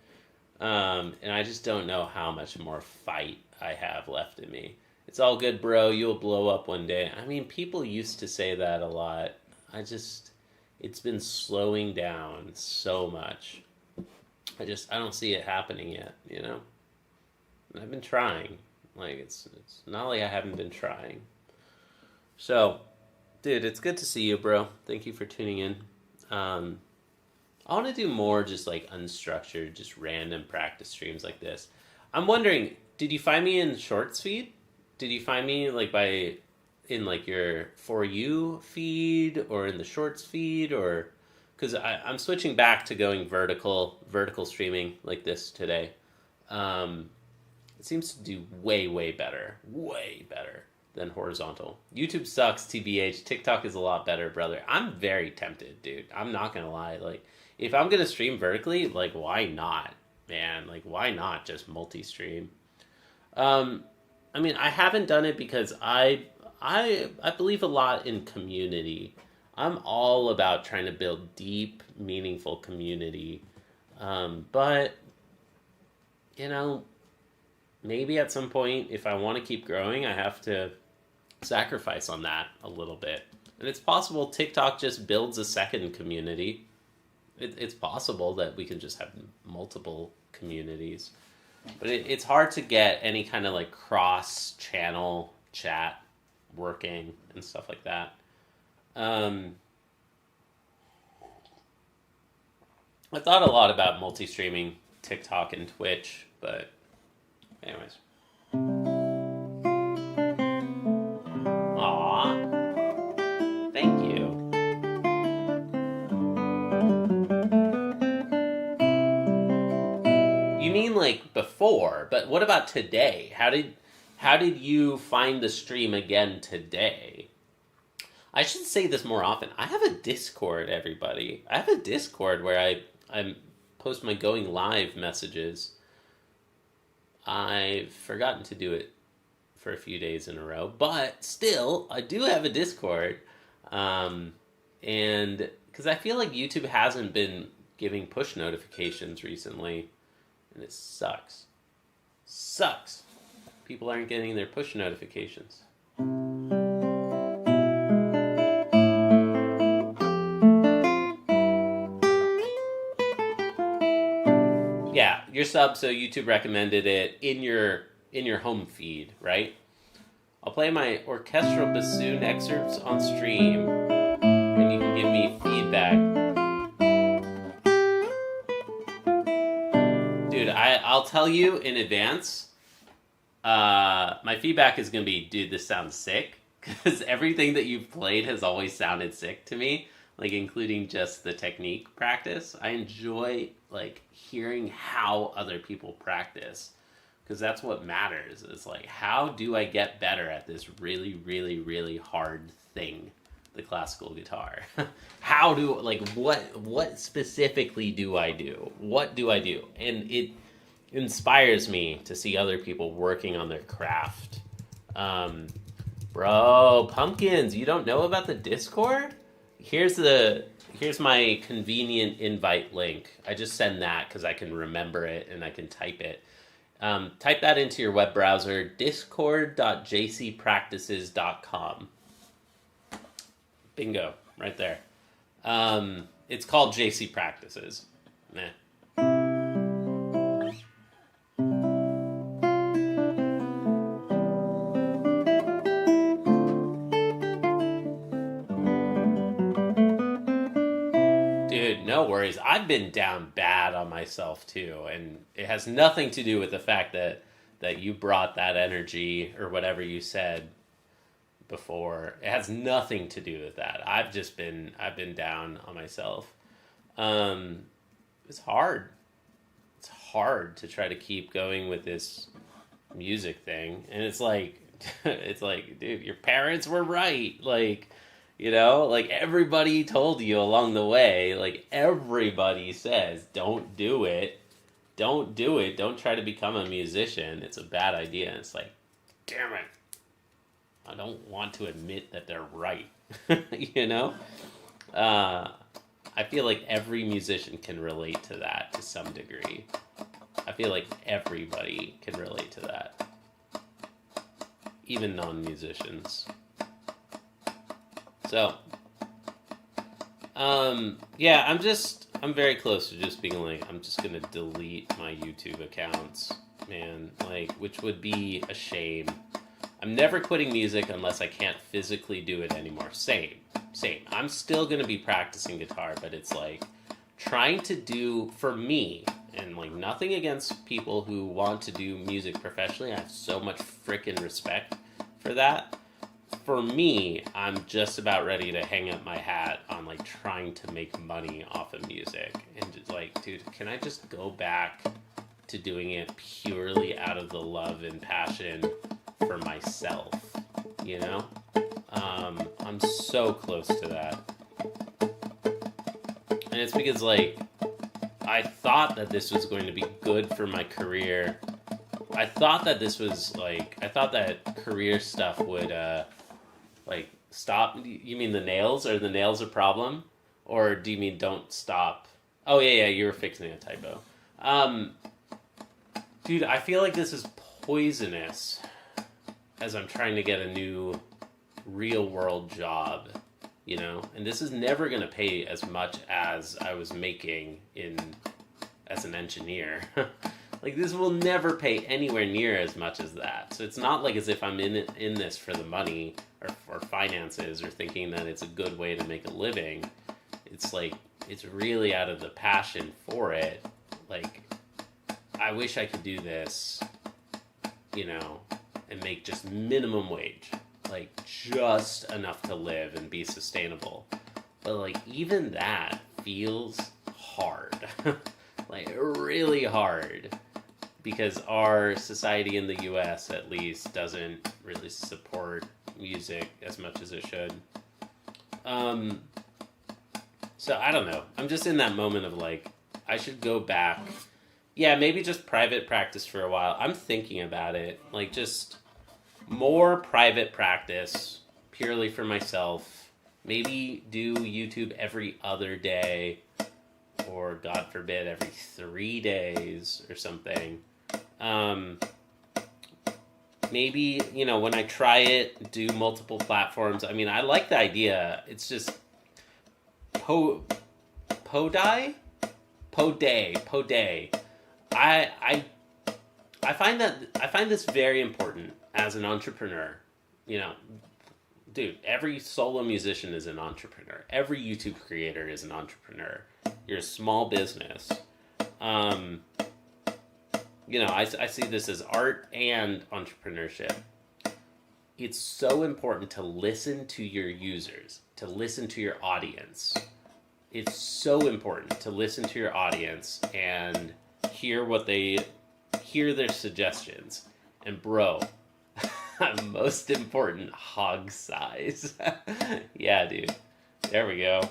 And I just don't know how much more fight I have left in me. It's all good, bro. You'll blow up one day. I mean, people used to say that a lot. It's been slowing down so much. I don't see it happening yet, you know? And I've been trying. Like, it's not like I haven't been trying. So, dude, it's good to see you, bro. Thank you for tuning in. I want to do more just like unstructured, just random practice streams like this. I'm wondering, did you find me in Shorts feed? Did you find me like in like your For You feed or in the Shorts feed? Or because I'm switching back to going vertical streaming like this today. It seems to do way better than horizontal. YouTube sucks, TBH. TikTok is a lot better, brother. I'm very tempted, dude. I'm not gonna lie. Like, if I'm gonna stream vertically, like, why not, man? Like, why not just multi-stream? I mean, I haven't done it because I believe a lot in community. I'm all about trying to build deep, meaningful community. But, you know, maybe at some point, if I want to keep growing, I have to sacrifice on that a little bit. And it's possible TikTok just builds a second community. It's possible that we can just have multiple communities. But it's hard to get any kind of like cross-channel chat working and stuff like that. I thought a lot about multi-streaming TikTok and Twitch, but anyways. Aw. Thank you. You mean like before, but what about today? How did you find the stream again today? I should say this more often. I have a Discord, everybody. I have a Discord where I post my going live messages. I've forgotten to do it for a few days in a row, but still, I do have a Discord. And because I feel like YouTube hasn't been giving push notifications recently, and it sucks. Sucks. people aren't getting their push notifications. Yeah, your sub, so YouTube recommended it in your home feed, right? I'll play my orchestral bassoon excerpts on stream, and you can give me feedback. Dude, I'll tell you in advance. My feedback is gonna be, dude, this sounds sick, because everything that you've played has always sounded sick to me, like including just the technique practice. I enjoy like hearing how other people practice, because that's what matters. It's like, how do I get better at this really, really, really hard thing, the classical guitar? How do, like, what specifically do I do? What do I do? And it inspires me to see other people working on their craft. Bro, Pumpkins, you don't know about the Discord? Here's my convenient invite link. I just send that because I can remember it and I can type it. Type that into your web browser, discord.jcpractices.com. Bingo, right there. It's called JC Practices. Nah. Dude, no worries. I've been down bad on myself too, and it has nothing to do with the fact that you brought that energy or whatever you said before. It has nothing to do with that. I've been down on myself. It's hard. It's hard to try to keep going with this music thing, and it's like it's like, dude, your parents were right. Like, like everybody told you along the way, like everybody says, don't do it. Don't do it. Don't try to become a musician. It's a bad idea. And it's like, damn it. I don't want to admit that they're right. I feel like every musician can relate to that to some degree. I feel like everybody can relate to that. Even non-musicians. So, yeah, I'm very close to just being like, I'm just gonna delete my YouTube accounts, man, like, which would be a shame. I'm never quitting music unless I can't physically do it anymore. Same. I'm still gonna be practicing guitar, but it's like, trying to do, for me, and like nothing against people who want to do music professionally, I have so much freaking respect for that. For me, I'm just about ready to hang up my hat on like trying to make money off of music, and just like, dude, can I just go back to doing it purely out of the love and passion for myself, I'm so close to that. And it's because, like, I thought that this was going to be good for my career. I thought that career stuff would, stop. You mean the nails? Are the nails a problem? Or do you mean don't stop? Oh, yeah, you were fixing a typo. Dude, I feel like this is poisonous as I'm trying to get a new real-world job, And this is never going to pay as much as I was making as an engineer. Like, this will never pay anywhere near as much as that. So it's not like as if I'm in this for the money or for finances or thinking that it's a good way to make a living. It's like, it's really out of the passion for it. Like, I wish I could do this, and make just minimum wage. Like, just enough to live and be sustainable. But, like, even that feels hard. Like, really hard. Because our society in the US, at least, doesn't really support music as much as it should. So, I don't know. I'm just in that moment of, like, I should go back. Yeah, maybe just private practice for a while. I'm thinking about it. Like, just more private practice, purely for myself. Maybe do YouTube every other day, or God forbid, every 3 days or something. maybe, when I try it, do multiple platforms. I mean, I like the idea. It's just po Podai? Poday. I I I find this very important as an entrepreneur. You know, dude, every solo musician is an entrepreneur. Every YouTube creator is an entrepreneur. You're a small business. Um, I see this as art and entrepreneurship. It's so important to listen to your users, to listen to your audience. It's so important to listen to your audience and hear what they hear their suggestions. And bro, most important, hog size. Yeah, dude. There we go.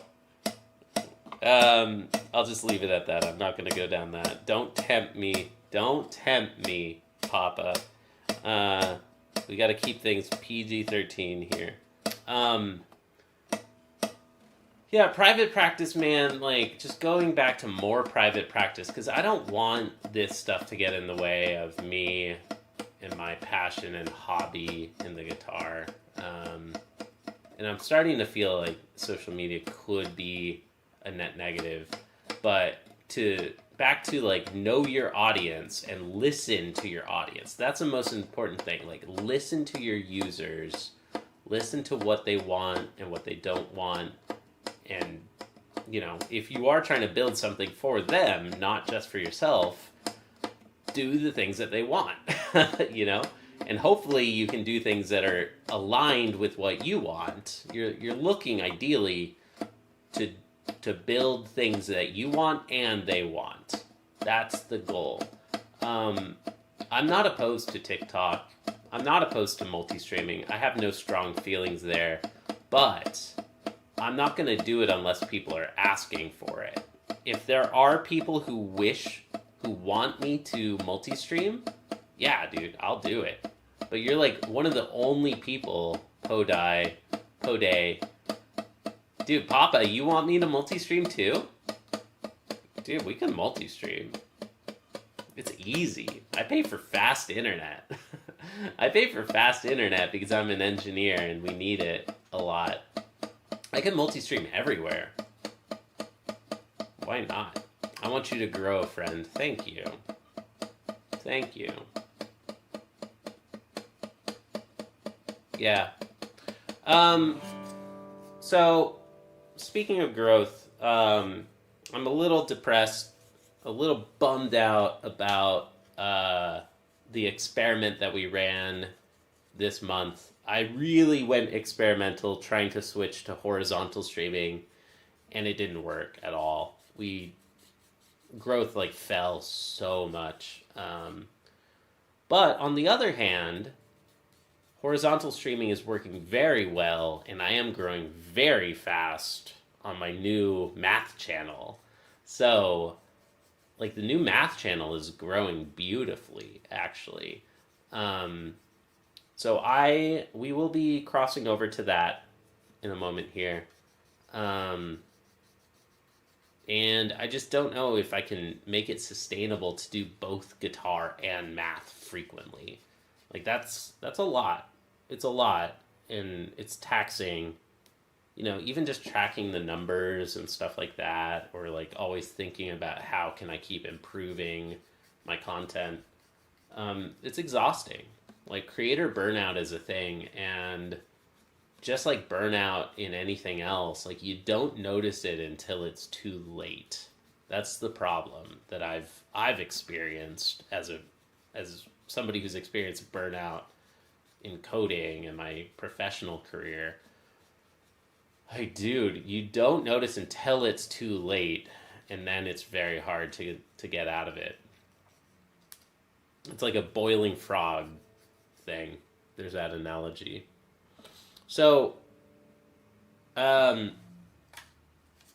I'll just leave it at that. I'm not going to go down that. Don't tempt me. Don't tempt me, Papa. We got to keep things PG-13 here. Yeah, private practice, man. Like, just going back to more private practice, because I don't want this stuff to get in the way of me and my passion and hobby in the guitar. And I'm starting to feel like social media could be a net negative. But back to like know your audience and listen to your audience. That's the most important thing. Like, listen to your users, listen to what they want and what they don't want. And, if you are trying to build something for them, not just for yourself, do the things that they want, And hopefully you can do things that are aligned with what you want. You're looking ideally to build things that you want and they want. That's the goal. I'm not opposed to TikTok. I'm not opposed to multi-streaming. I have no strong feelings there. But I'm not going to do it unless people are asking for it. If there are people who want me to multi-stream, yeah, dude, I'll do it. But you're like one of the only people, Poday. Dude, Papa, you want me to multi-stream too? Dude, we can multi-stream. It's easy. I pay for fast internet. I pay for fast internet because I'm an engineer and we need it a lot. I can multi-stream everywhere. Why not? I want you to grow, friend. Thank you. Thank you. Yeah. So, speaking of growth, I'm a little depressed, a little bummed out about the experiment that we ran this month. I really went experimental trying to switch to horizontal streaming, and it didn't work at all. Growth fell so much. But on the other hand, horizontal streaming is working very well, and I am growing very fast on my new math channel. So, the new math channel is growing beautifully, actually. So we will be crossing over to that in a moment here. And I just don't know if I can make it sustainable to do both guitar and math frequently. That's a lot. It's a lot, and it's taxing. Even just tracking the numbers and stuff like that, or always thinking about how can I keep improving my content. It's exhausting. Creator burnout is a thing, and just like burnout in anything else, you don't notice it until it's too late. That's the problem that I've experienced as somebody who's experienced burnout in coding in my professional career. Hey, dude, you don't notice until it's too late, and then it's very hard to get out of it. It's like a boiling frog thing. There's that analogy. So, yeah,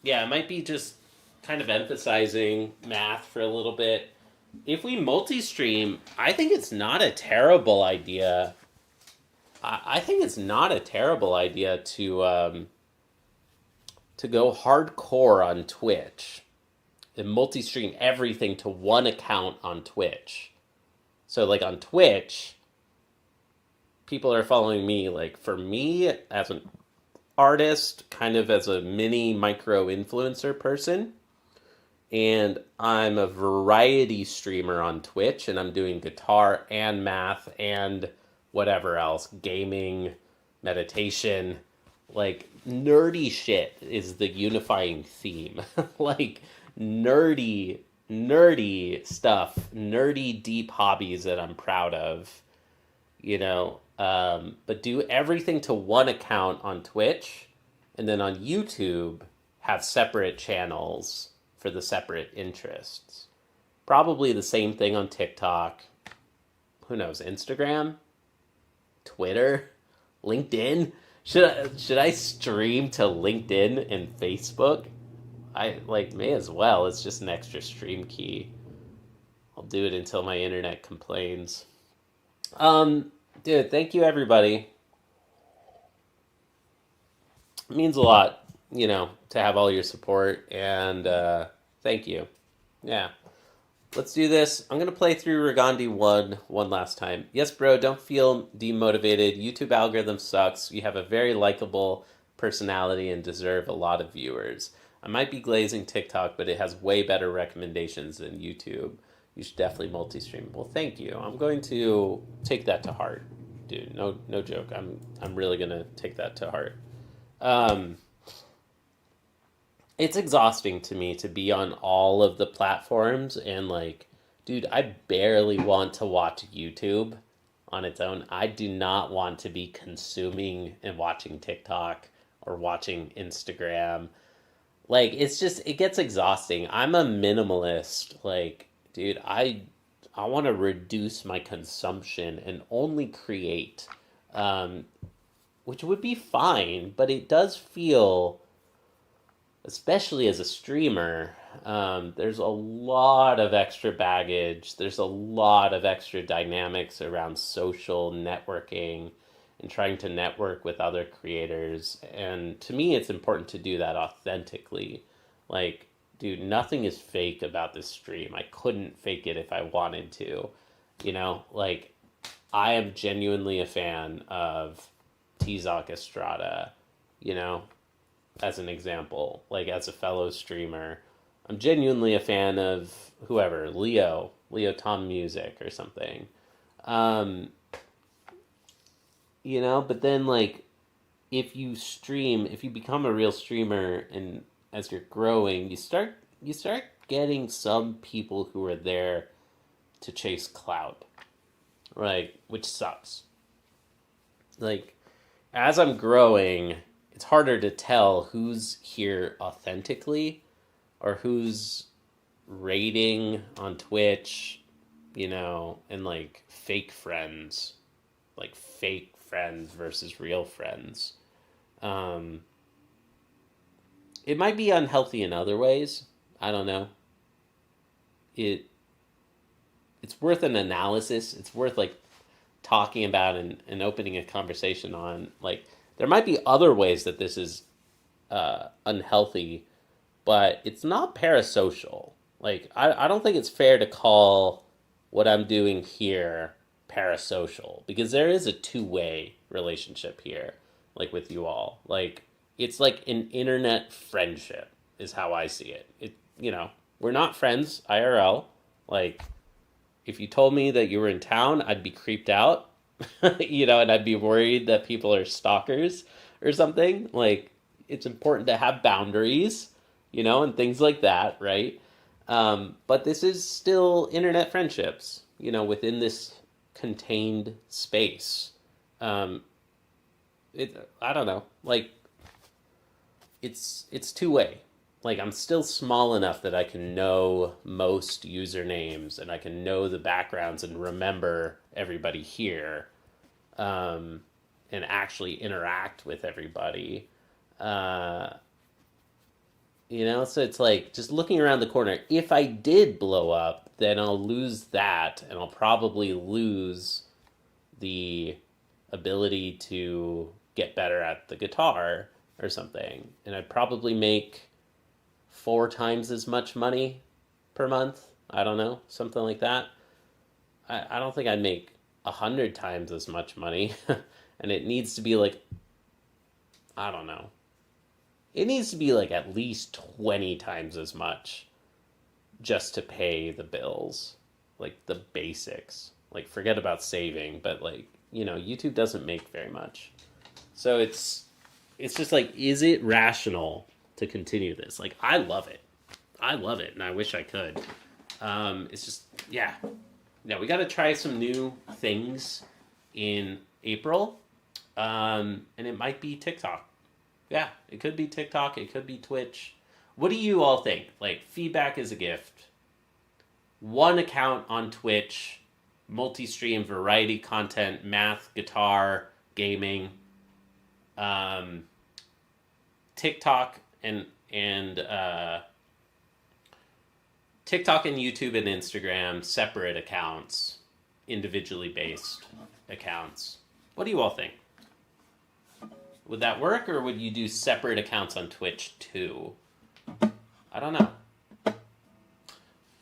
it might be just kind of emphasizing math for a little bit. If we multi-stream, I think it's not a terrible idea. I think it's not a terrible idea to go hardcore on Twitch and multi-stream everything to one account on Twitch. So on Twitch, people are following me. Like for me as an artist, kind of as a mini micro influencer person, and I'm a variety streamer on Twitch, and I'm doing guitar and math and whatever else, gaming, meditation, like nerdy shit is the unifying theme. Like nerdy stuff, nerdy deep hobbies that I'm proud of, but do everything to one account on Twitch, and then on YouTube have separate channels for the separate interests. Probably the same thing on TikTok. Who knows? Instagram, Twitter, LinkedIn. Should I stream to LinkedIn and Facebook? I like may as well. It's just an extra stream key. I'll do it until my internet complains. Dude, thank you everybody. It means a lot, to have all your support, and thank you. Yeah. Let's do this. I'm going to play through Regandi 1 last time. Yes, bro, don't feel demotivated. YouTube algorithm sucks. You have a very likable personality and deserve a lot of viewers. I might be glazing TikTok, but it has way better recommendations than YouTube. You should definitely multi-stream. Well, thank you. I'm going to take that to heart, dude. No joke. I'm really going to take that to heart. It's exhausting to me to be on all of the platforms, and like, dude, I barely want to watch YouTube on its own. I do not want to be consuming and watching TikTok or watching Instagram. Like, it gets exhausting. I'm a minimalist. Like, dude, I want to reduce my consumption and only create, which would be fine, but it does feel, especially as a streamer, there's a lot of extra baggage. There's a lot of extra dynamics around social networking and trying to network with other creators. And to me, it's important to do that authentically. Like, dude, nothing is fake about this stream. I couldn't fake it if I wanted to. Like, I am genuinely a fan of Tizak Estrada, as an example, like as a fellow streamer. I'm genuinely a fan of whoever, Leo Tom Music or something. But then like if you become a real streamer, and as you're growing, you start getting some people who are there to chase clout, right? Which sucks. Like, as I'm growing, it's harder to tell who's here authentically or who's raiding on Twitch, and like fake friends versus real friends. It might be unhealthy in other ways. I don't know. It's worth an analysis. It's worth like talking about and opening a conversation on. Like, there might be other ways that this is unhealthy, but it's not parasocial. Like, I don't think it's fair to call what I'm doing here parasocial, because there is a two-way relationship here, like with you all. Like, it's like an internet friendship is how I see it. We're not friends IRL. Like, if you told me that you were in town, I'd be creeped out, and I'd be worried that people are stalkers or something. Like, it's important to have boundaries, and things like that, right? But this is still internet friendships, within this contained space. I don't know, like, it's two-way. Like, I'm still small enough that I can know most usernames and I can know the backgrounds and remember everybody here, and actually interact with everybody. So it's like just looking around the corner. If I did blow up, then I'll lose that, and I'll probably lose the ability to get better at the guitar or something. And I'd probably make 4 times as much money per month. I don't know, something like that. I don't think I'd make 100 times as much money, and it needs to be like, I don't know, it needs to be like at least 20 times as much just to pay the bills, like the basics. Like, forget about saving, but like, YouTube doesn't make very much. So it's just like, is it rational to continue this? Like, I love it. I love it, and I wish I could. It's just, yeah. Yeah, we got to try some new things in April, and it might be TikTok. Yeah, it could be TikTok. It could be Twitch. What do you all think? Like, feedback is a gift. One account on Twitch, multi-stream variety content, math, guitar, gaming, um, TikTok and TikTok and YouTube and Instagram, separate accounts, individually based accounts. What do you all think? Would that work, or would you do separate accounts on Twitch too? I don't know.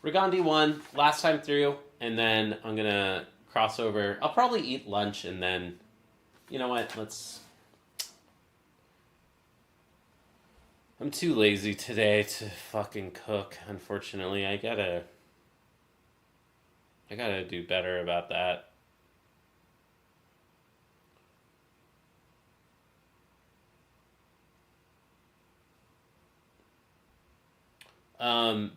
Regandi won last time through, and then I'm gonna cross over. I'll probably eat lunch, and then, you know what? I'm too lazy today to fucking cook. Unfortunately, I gotta do better about that.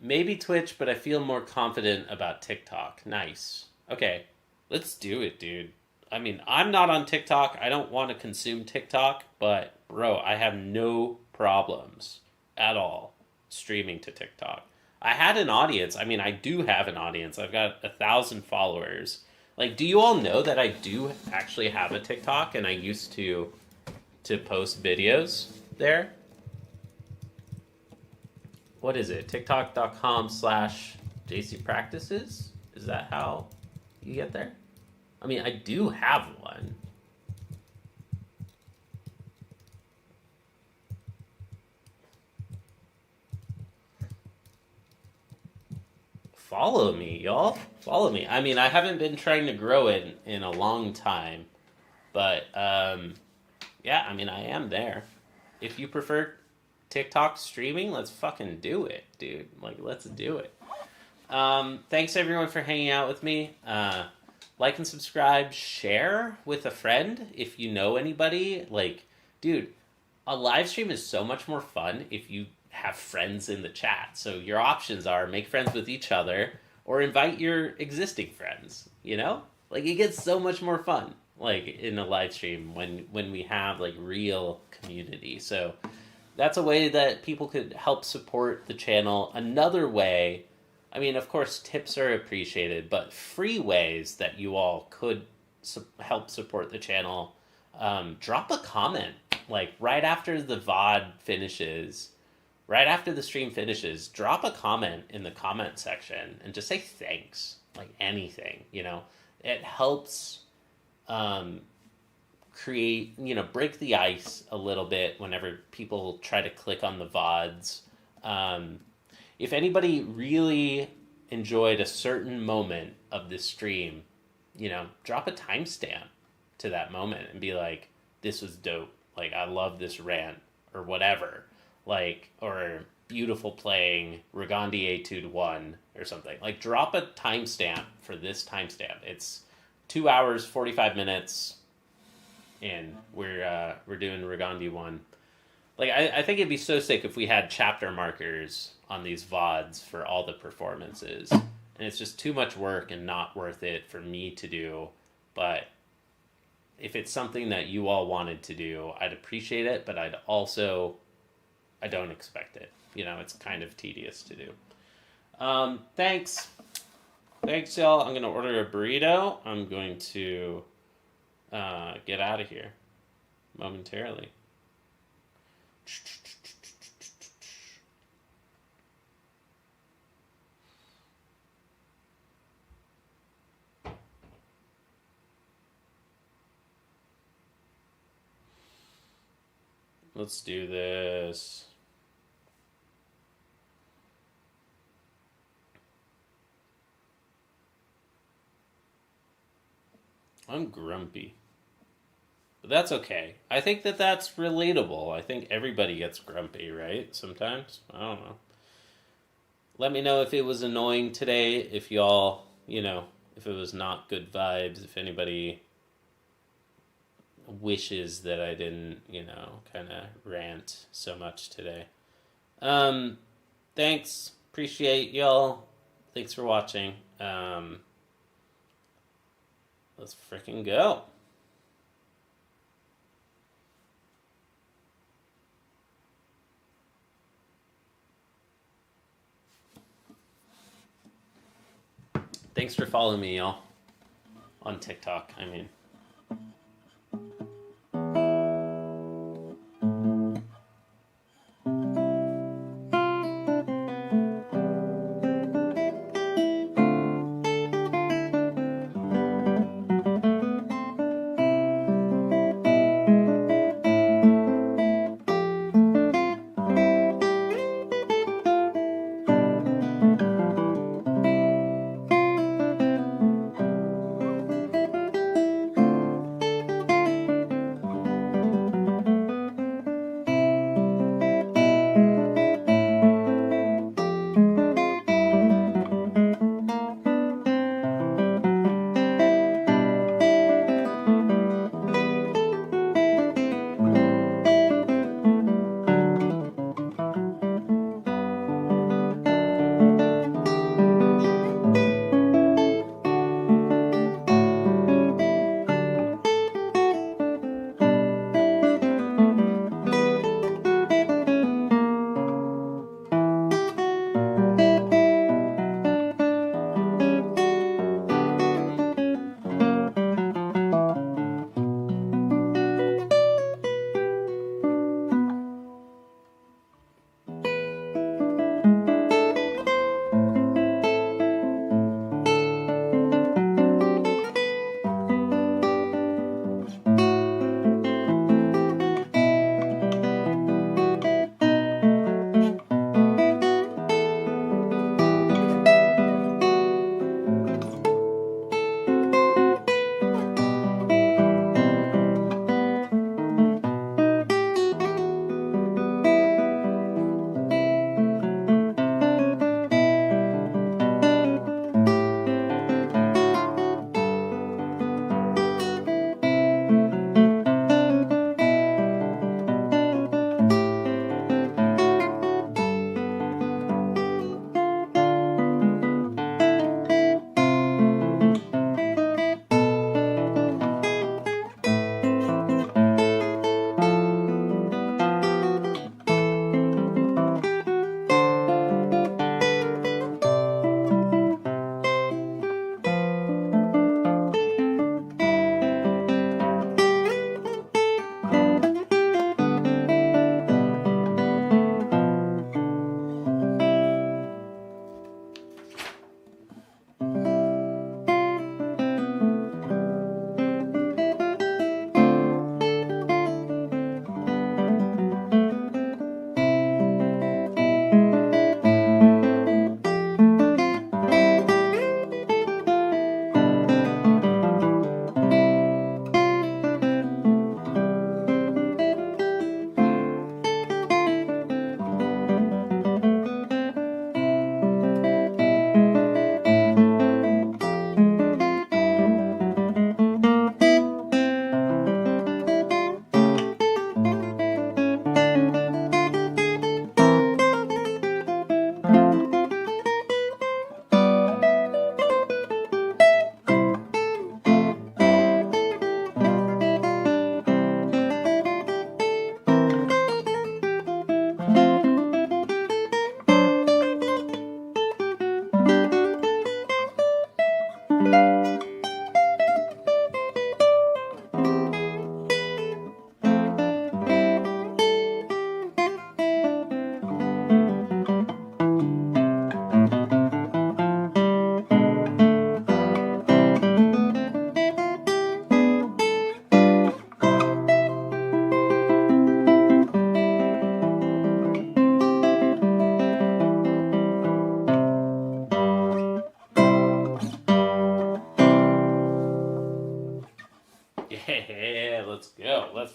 Maybe Twitch, but I feel more confident about TikTok. Nice. Okay, let's do it, dude. I mean, I'm not on TikTok. I don't want to consume TikTok, but bro, I have no problems at all streaming to TikTok. I had an audience. I mean, I do have an audience. I've got 1,000 followers. Like, do you all know that I do actually have a TikTok, and I used to post videos there? What is it? TikTok.com/JCPractices? Is that how you get there? I mean, I do have one. Follow me, y'all. Follow me. I mean, I haven't been trying to grow it in a long time, but yeah, I mean, I am there. If you prefer TikTok streaming, let's fucking do it, dude. Like, let's do it. Thanks everyone for hanging out with me. Like and subscribe, share with a friend if you know anybody. Like, dude, a live stream is so much more fun if you have friends in the chat. So your options are make friends with each other or invite your existing friends, you know? Like, it gets so much more fun like in a live stream when we have like real community. So that's a way that people could help support the channel. Another way, I mean, of course, tips are appreciated, but free ways that you all could help support the channel. Drop a comment, like right after the VOD finishes, right after the stream finishes, drop a comment in the comment section and just say thanks, like anything, you know? It helps create, break the ice a little bit whenever people try to click on the VODs. If anybody really enjoyed a certain moment of this stream, drop a timestamp to that moment and be like, this was dope. Like, I love this rant or whatever. Like, or beautiful playing Regandi Etude 1 or something. Like, drop a timestamp for this timestamp. It's 2 hours, 45 minutes in. We're doing Regandi 1. Like, I think it'd be so sick if we had chapter markers on these VODs for all the performances. And it's just too much work and not worth it for me to do. But if it's something that you all wanted to do, I'd appreciate it, but I don't expect it. It's kind of tedious to do. Thanks. Thanks, y'all. I'm going to order a burrito. I'm going to get out of here momentarily. Let's do this. I'm grumpy. But that's okay. I think that that's relatable. I think everybody gets grumpy, right? Sometimes. I don't know. Let me know if it was annoying today, if y'all, if it was not good vibes, if anybody wishes that I didn't, kind of rant so much today. Thanks. Appreciate y'all. Thanks for watching. Let's freaking go. Thanks for following me, y'all. On TikTok, I mean.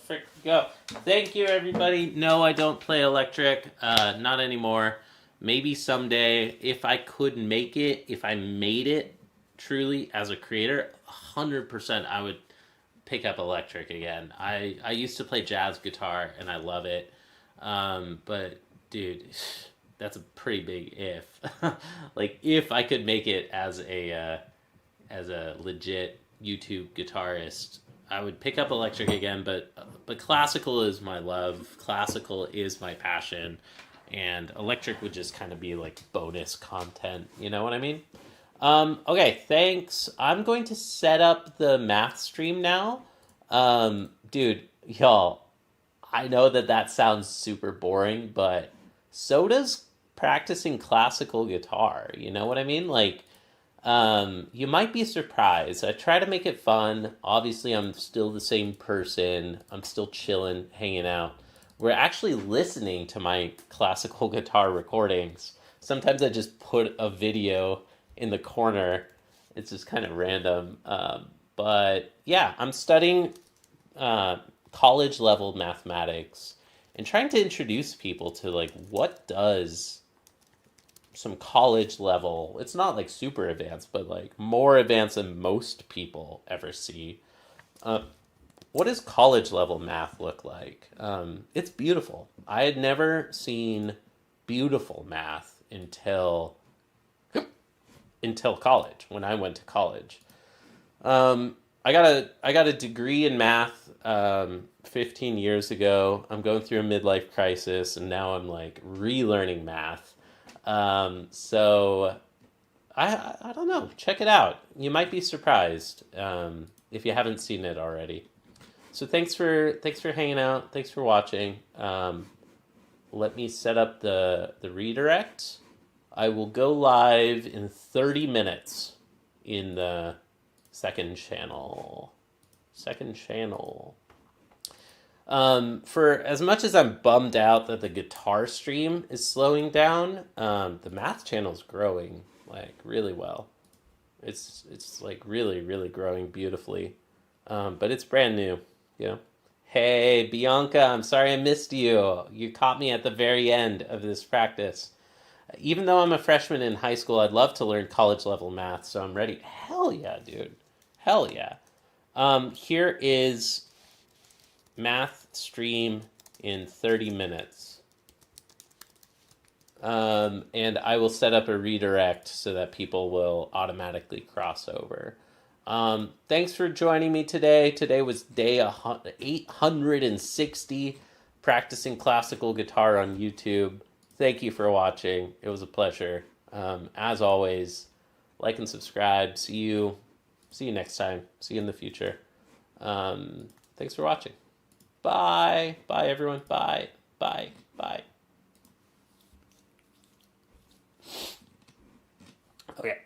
frick go. Thank you, everybody. No, I don't play electric. Not anymore. Maybe someday, if I could make it, if I made it truly as a creator, 100% I would pick up electric again. I used to play jazz guitar and I love it. But dude, that's a pretty big if. Like if I could make it as a legit YouTube guitarist, I would pick up electric again, but classical is my love. Classical is my passion, and electric would just kind of be like bonus content. You know what I mean? Okay, thanks. I'm going to set up the math stream now. Dude, y'all, I know that that sounds super boring, but so does practicing classical guitar. You know what I mean? Like, you might be surprised. I try to make it fun. Obviously, I'm still the same person. I'm still chilling, hanging out. We're actually listening to my classical guitar recordings. Sometimes I just put a video in the corner. It's just kind of random. But yeah, I'm studying college level mathematics and trying to introduce people to like what does some college level, it's not like super advanced, but like more advanced than most people ever see. What does college level math look like? It's beautiful. I had never seen beautiful math until college, when I went to college. I got a degree in math 15 years ago. I'm going through a midlife crisis, and now I'm like relearning math. So I don't know. Check it out. You might be surprised if you haven't seen it already. So thanks for hanging out. Thanks for watching. Let me set up the redirect. I will go live in 30 minutes in the second channel. For as much as I'm bummed out that the guitar stream is slowing down, the math channel's growing like really well. It's like really, really growing beautifully. But it's brand new, you know. Hey, Bianca, I'm sorry I missed you. You caught me at the very end of this practice. Even though I'm a freshman in high school, I'd love to learn college level math, so I'm ready. Hell yeah, dude. Hell yeah. Here is math stream in 30 minutes. And I will set up a redirect so that people will automatically cross over. Thanks for joining me today. Today was day 860 practicing classical guitar on YouTube. Thank you for watching. It was a pleasure. As always, like and subscribe. See you next time. See you in the future. Thanks for watching. Bye. Bye, everyone. Bye. Bye. Bye. Okay.